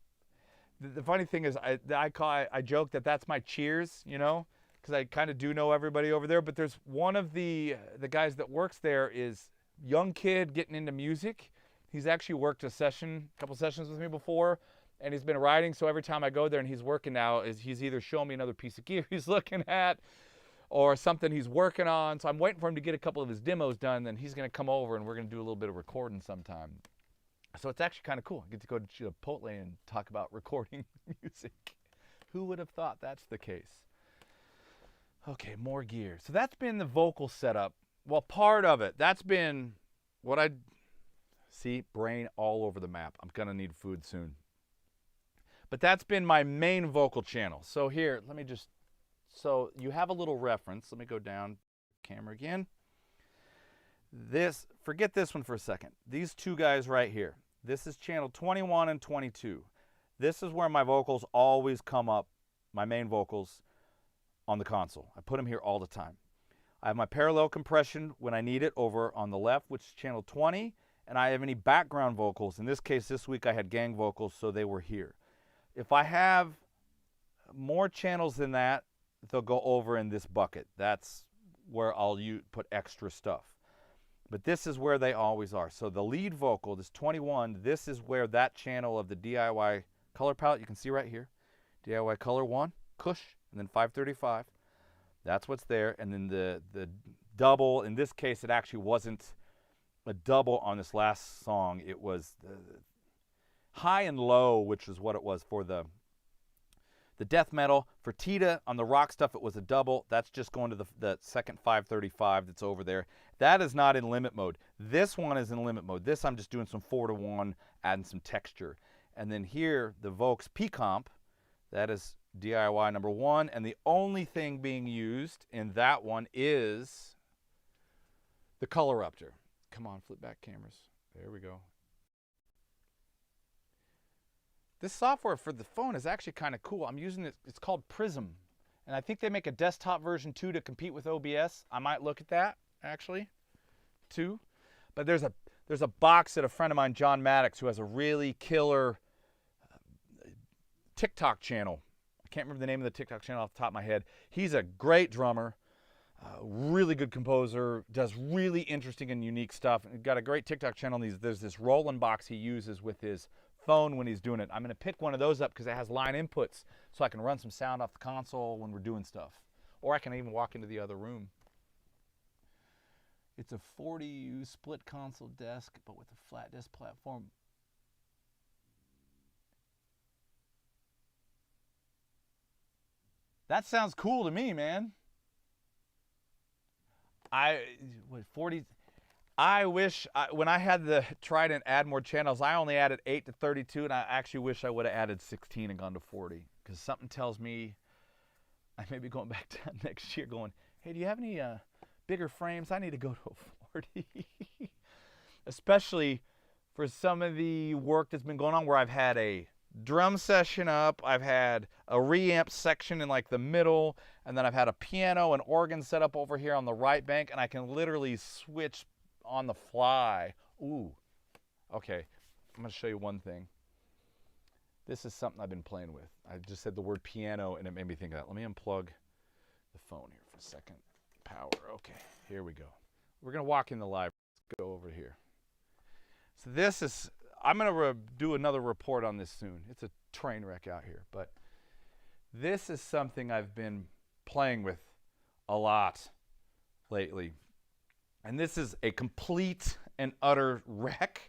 the funny thing is I joke that that's my Cheers, you know, because I kind of do know everybody over there. But there's one of the guys that works there is young kid getting into music. He's actually worked a couple sessions with me before, and he's been writing. So every time I go there and he's working now, he's either showing me another piece of gear he's looking at, or something he's working on. So I'm waiting for him to get a couple of his demos done. Then he's gonna come over and we're gonna do a little bit of recording sometime. So it's actually kind of cool. I get to go to Chipotle and talk about recording music. Who would have thought that's the case? Okay, more gear. So that's been the vocal setup. Well, part of it. That's been what see, brain all over the map. I'm going to need food soon. But that's been my main vocal channel. So here, let me just, so you have a little reference. Let me go down camera again. This, forget this one for a second. These two guys right here. This is channel 21 and 22. This is where my vocals always come up, my main vocals on the console. I put them here all the time. I have my parallel compression when I need it over on the left, which is channel 20, and I have any background vocals. In this case, this week I had gang vocals, so they were here. If I have more channels than that, they'll go over in this bucket. That's where I'll put extra stuff. But this is where they always are. So the lead vocal, this 21, this is where that channel of the DIY color palette, you can see right here, DIY color 1, Kush, and then 535. That's what's there. And then the double, in this case, it actually wasn't a double on this last song. It was the high and low, which is what it was for the death metal. For Tita, on the rock stuff, it was a double. That's just going to the second 535 that's over there. That is not in limit mode. This one is in limit mode. This I'm just doing some 4-to-1, adding some texture. And then here, the Vox P-Comp, that is DIY number 1, and the only thing being used in that one is the Coloruptor. Come on, flip back cameras. There we go. This software for the phone is actually kind of cool. I'm using it, it's called Prism. And I think they make a desktop version too to compete with OBS. I might look at that, actually, too. But there's a box that a friend of mine, John Maddox, who has a really killer TikTok channel. I can't remember the name of the TikTok channel off the top of my head. He's a great drummer, really good composer, does really interesting and unique stuff. And got a great TikTok channel. And there's this Roland box he uses with his phone when he's doing it. I'm going to pick one of those up because it has line inputs, so I can run some sound off the console when we're doing stuff. Or I can even walk into the other room. It's a 40U split console desk, but with a flat disk platform. That sounds cool to me, man. I wish, when I had the Trident add more channels, I only added 8 to 32, and I actually wish I would have added 16 and gone to 40, because something tells me I may be going back down next year going, hey, do you have any bigger frames? I need to go to a 40. Especially for some of the work that's been going on where I've had a drum session up, I've had a reamp section in like the middle, and then I've had a piano and organ set up over here on the right bank, and I can literally switch on the fly. Ooh. Okay, I'm going to show you one thing. This is something I've been playing with. I just said the word piano, and it made me think of that. Let me unplug the phone here for a second. Power. Okay, here we go. We're going to walk in the library. Let's go over here. So this is, I'm going to do another report on this soon. It's a train wreck out here. But this is something I've been playing with a lot lately. And this is a complete and utter wreck,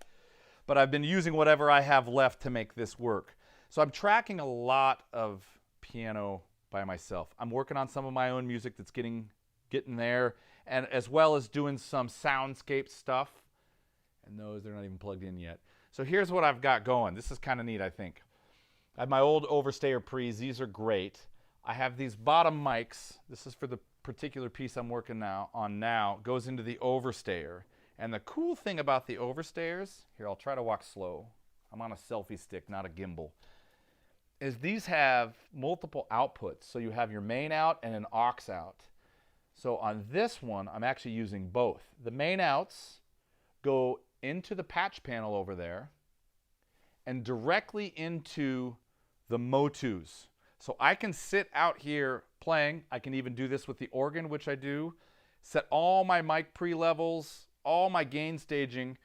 but I've been using whatever I have left to make this work. So I'm tracking a lot of piano by myself. I'm working on some of my own music that's getting there, and as well as doing some soundscape stuff. And those, they're not even plugged in yet. So here's what I've got going. This is kind of neat, I think. I have my old Overstayer pre's. These are great. I have these bottom mics. This is for the particular piece I'm working on now. Goes into the Overstayer. And the cool thing about the Overstayers, here, I'll try to walk slow. I'm on a selfie stick, not a gimbal, is these have multiple outputs. So you have your main out and an aux out. So on this one, I'm actually using both. The main outs go into the patch panel over there and directly into the Motus. So I can sit out here playing. I can even do this with the organ, which I do. Set all my mic pre-levels, all my gain staging,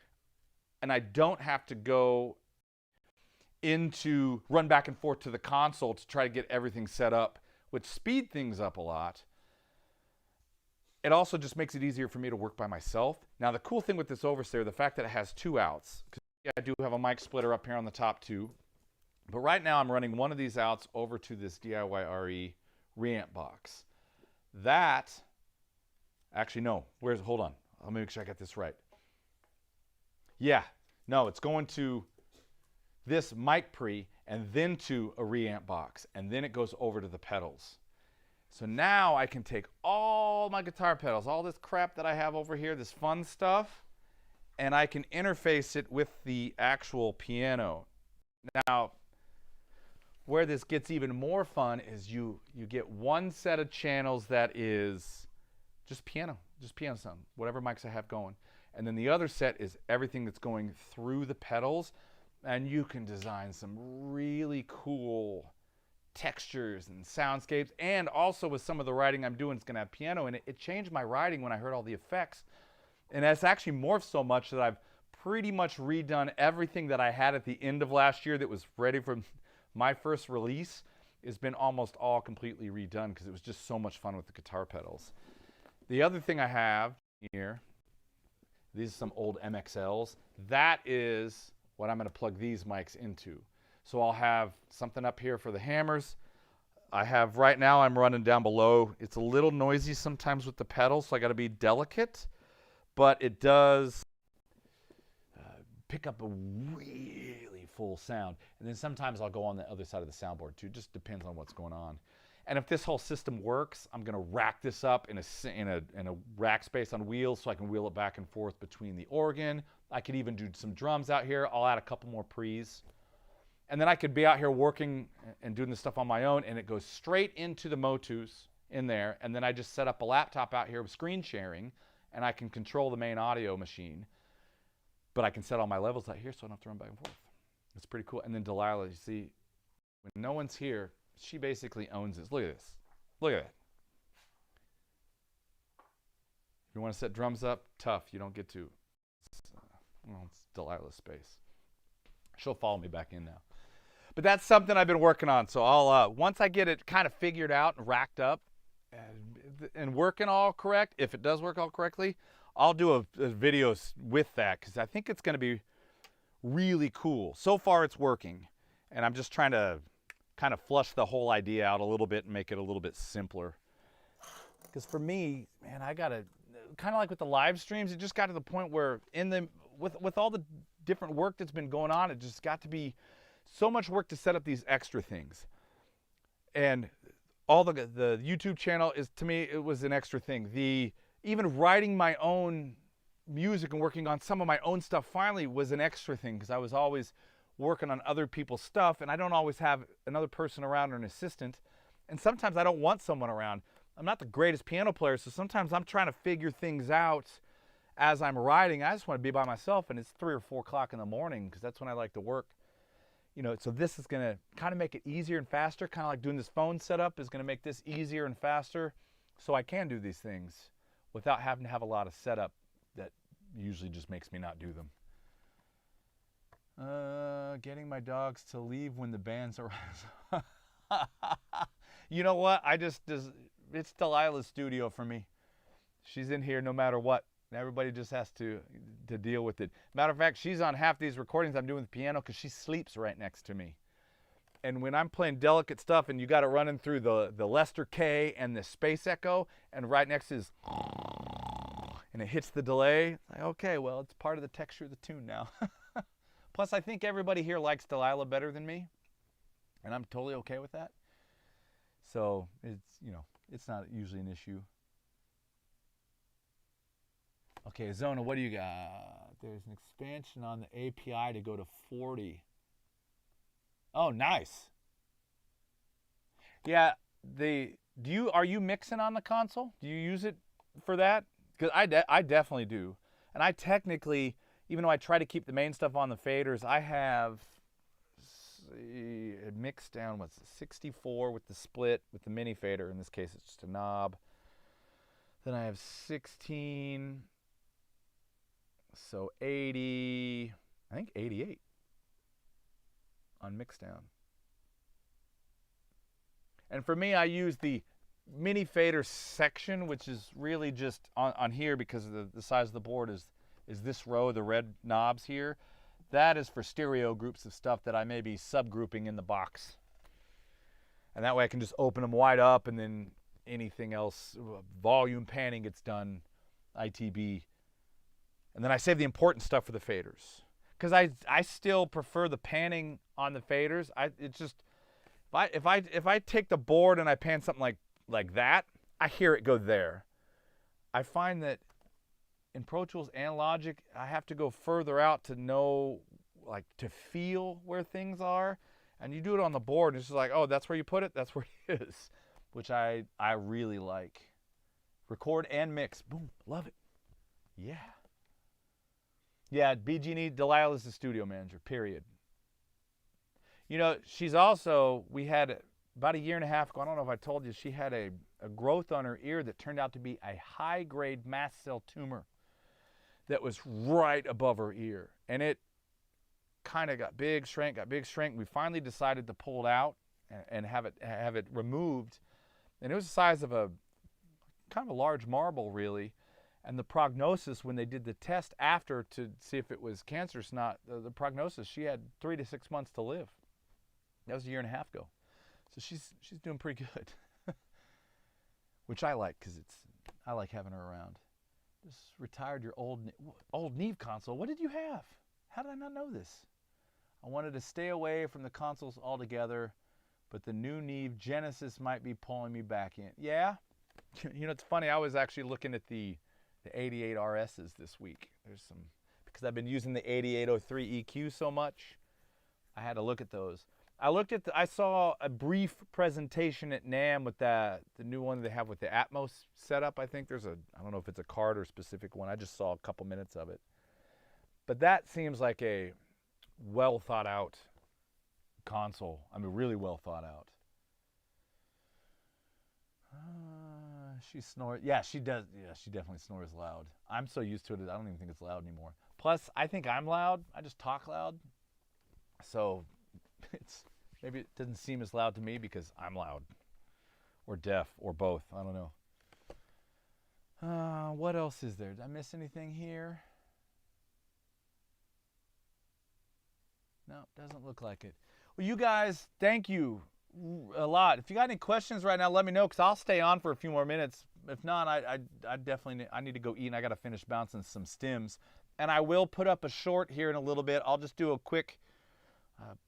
and I don't have to go run back and forth to the console to try to get everything set up, which speed things up a lot. It also just makes it easier for me to work by myself. Now, the cool thing with this Overstayer, the fact that it has 2 outs, because I do have a mic splitter up here on the top too. But right now I'm running one of these outs over to this DIY RE reamp box. That, actually no, hold on. Let me make sure I got this right. Yeah, no, it's going to this mic pre, and then to a reamp box, and then it goes over to the pedals. So now I can take all my guitar pedals, all this crap that I have over here, this fun stuff, and I can interface it with the actual piano. Now, where this gets even more fun is you get one set of channels that is just piano sound, whatever mics I have going. And then the other set is everything that's going through the pedals, and you can design some really cool textures and soundscapes. And also with some of the writing I'm doing, it's gonna have piano in it. It changed my writing when I heard all the effects. And it's actually morphed so much that I've pretty much redone everything that I had at the end of last year that was ready for my first release. It's been almost all completely redone because it was just so much fun with the guitar pedals. The other thing I have here, these are some old MXLs. That is what I'm going to plug these mics into. So I'll have something up here for the hammers. I have right now, I'm running down below. It's a little noisy sometimes with the pedals, so I got to be delicate, but it does pick up a really full sound. And then sometimes I'll go on the other side of the soundboard too. Just depends on what's going on. And if this whole system works, I'm going to rack this up in a rack space on wheels so I can wheel it back and forth between the organ. I could even do some drums out here. I'll add a couple more pre's. And then I could be out here working and doing this stuff on my own, and it goes straight into the Motus in there. And then I just set up a laptop out here with screen sharing, and I can control the main audio machine. But I can set all my levels out here so I don't have to run back and forth. It's pretty cool. And then Delilah, you see, when no one's here, she basically owns this. Look at this. Look at it. If you want to set drums up, tough. You don't get to. It's Delilah's space. She'll follow me back in now. But that's something I've been working on. So I'll once I get it kind of figured out and racked up and working all correct, if it does work all correctly, I'll do a video with that because I think it's going to be really cool. So far it's working, and I'm just trying to kind of flush the whole idea out a little bit and make it a little bit simpler. Because for me, man, I got to, kind of like with the live streams, it just got to the point where with all the different work that's been going on, it just got to be so much work to set up these extra things. And all the YouTube channel is, to me, it was an extra thing. Even writing my own music and working on some of my own stuff finally was an extra thing because I was always working on other people's stuff, and I don't always have another person around or an assistant. And sometimes I don't want someone around. I'm not the greatest piano player, so sometimes I'm trying to figure things out as I'm writing. I just want to be by myself, and it's 3 or 4 o'clock in the morning because that's when I like to work. You know, so this is going to kind of make it easier and faster, kind of like doing this phone setup is going to make this easier and faster so I can do these things without having to have a lot of setup that usually just makes me not do them. Getting my dogs to leave when the band's around. You know what? It's Delilah's studio for me. She's in here no matter what. Everybody just has to deal with it. Matter of fact, she's on half these recordings I'm doing with the piano because she sleeps right next to me. And when I'm playing delicate stuff and you got it running through the Lester K and the Space Echo, and right next is, and it hits the delay, like, okay, well, it's part of the texture of the tune now. Plus, I think everybody here likes Delilah better than me, and I'm totally okay with that. So it's not usually an issue. Okay, Zona, what do you got? There's an expansion on the API to go to 40. Oh, nice. Yeah, are you mixing on the console? Do you use it for that? Because I definitely do. And I technically, even though I try to keep the main stuff on the faders, I have it mixed down, what's it, 64 with the split, with the mini fader. In this case, it's just a knob. Then I have 16, so 80, I think 88 on mixdown. And for me, I use the mini fader section, which is really just on here because of the size of the board is this row, the red knobs here. That is for stereo groups of stuff that I may be subgrouping in the box. And that way I can just open them wide up, and then anything else, volume panning gets done ITB. And then I save the important stuff for the faders. because I still prefer the panning on the faders. It's just if I take the board and I pan something like that, I hear it go there. I find that in Pro Tools and Logic, I have to go further out to know, like, to feel where things are. And you do it on the board, and it's just like, oh, that's where you put it, that's where it is, which I really like. Record and mix. Boom. Love it. Yeah. Yeah, BG Delilah's the studio manager, period. You know, she's also, we had about a year and a half ago, I don't know if I told you, she had a growth on her ear that turned out to be a high-grade mast cell tumor that was right above her ear. And it kind of got big, shrank. We finally decided to pull it out and have it removed. And it was the size of a kind of a large marble, really. And the prognosis, when they did the test after to see if it was cancerous or not, the prognosis, she had 3 to 6 months to live. That was a year and a half ago. So she's doing pretty good, which I like because I like having her around. Just retired your old Neve console. What did you have? How did I not know this? I wanted to stay away from the consoles altogether, but the new Neve Genesis might be pulling me back in. Yeah. You know, it's funny. I was actually looking at the 88 RSs this week. There's some, because I've been using the 8803 EQ so much, I had to look at those. I saw a brief presentation at NAMM with the new one they have with the Atmos setup. I think I don't know if it's a card or a specific one. I just saw a couple minutes of it. But that seems like a well thought out console. I mean, really well thought out. She snores. Yeah, she does. Yeah, she definitely snores loud. I'm so used to it, I don't even think it's loud anymore. Plus, I think I'm loud. I just talk loud. So maybe it doesn't seem as loud to me because I'm loud or deaf or both. I don't know. What else is there? Did I miss anything here? No, doesn't look like it. Well, you guys, thank you a lot. If you got any questions right now, let me know because I'll stay on for a few more minutes. If not, I definitely need to go eat and I got to finish bouncing some stems. And I will put up a short here in a little bit. I'll just do a quick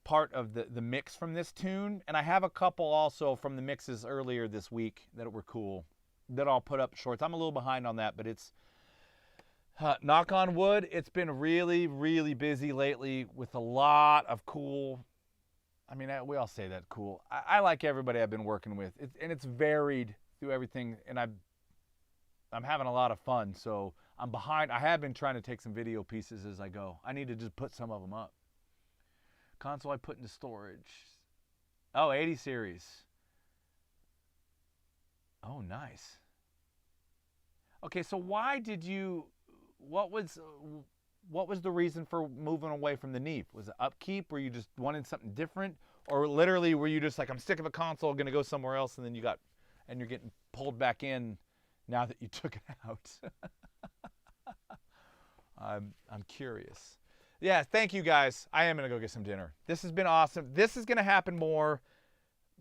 part of the mix from this tune. And I have a couple also from the mixes earlier this week that were cool that I'll put up shorts. I'm a little behind on that, but it's knock on wood, it's been really, really busy lately with a lot of cool. I mean, we all say that, cool. I like everybody I've been working with, and it's varied through everything, and I'm having a lot of fun. So I'm behind. I have been trying to take some video pieces as I go. I need to just put some of them up. Console I put into storage. Oh, 80 series. Oh, nice. Okay, so why did you? What was the reason for moving away from the Neve? Was it upkeep? Were you just wanting something different? Or literally were you just like, I'm sick of a console, gonna go somewhere else, and then you're getting pulled back in now that you took it out? I'm curious. Yeah, thank you guys. I am gonna go get some dinner. This has been awesome. This is gonna happen more.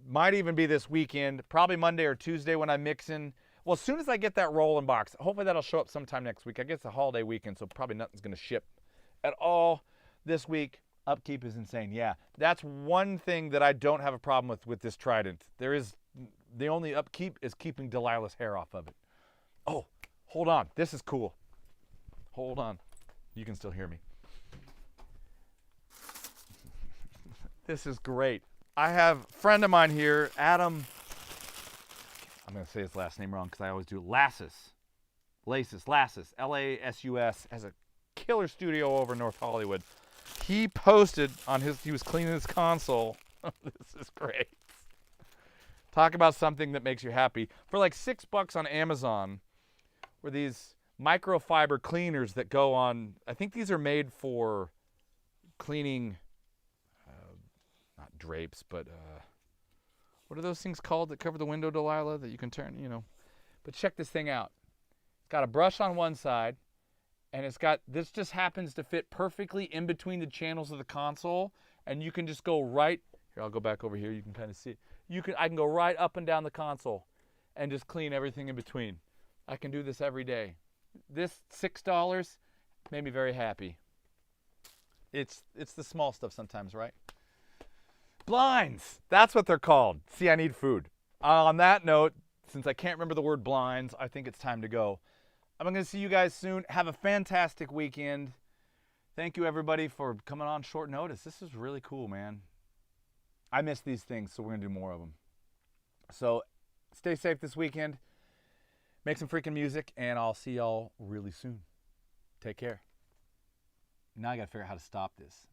Might even be this weekend, probably Monday or Tuesday when I'm mixing. Well, as soon as I get that rolling box, hopefully that'll show up sometime next week. I guess it's a holiday weekend, so probably nothing's going to ship at all this week. Upkeep is insane. Yeah, that's one thing that I don't have a problem with this Trident. The only upkeep is keeping Delilah's hair off of it. Oh, hold on. This is cool. Hold on. You can still hear me. This is great. I have a friend of mine here, Adam. I'm going to say his last name wrong because I always do. Lassus, Lassus, has a killer studio over in North Hollywood. He posted on he was cleaning his console. This is great. Talk about something that makes you happy. For like $6 on Amazon, were these microfiber cleaners that go on, I think these are made for cleaning, not drapes, but what are those things called that cover the window, Delilah, that you can turn, you know? But check this thing out. It's got a brush on one side, and this just happens to fit perfectly in between the channels of the console, and you can just go right, here, I'll go back over here, you can kind of see it. I can go right up and down the console and just clean everything in between. I can do this every day. This $6 made me very happy. It's the small stuff sometimes, right? Blinds. That's what they're called. See, I need food. On that note, since I can't remember the word blinds, I think it's time to go. I'm going to see you guys soon. Have a fantastic weekend. Thank you, everybody, for coming on short notice. This is really cool, man. I miss these things, so we're going to do more of them. So stay safe this weekend. Make some freaking music, and I'll see y'all really soon. Take care. Now I got to figure out how to stop this.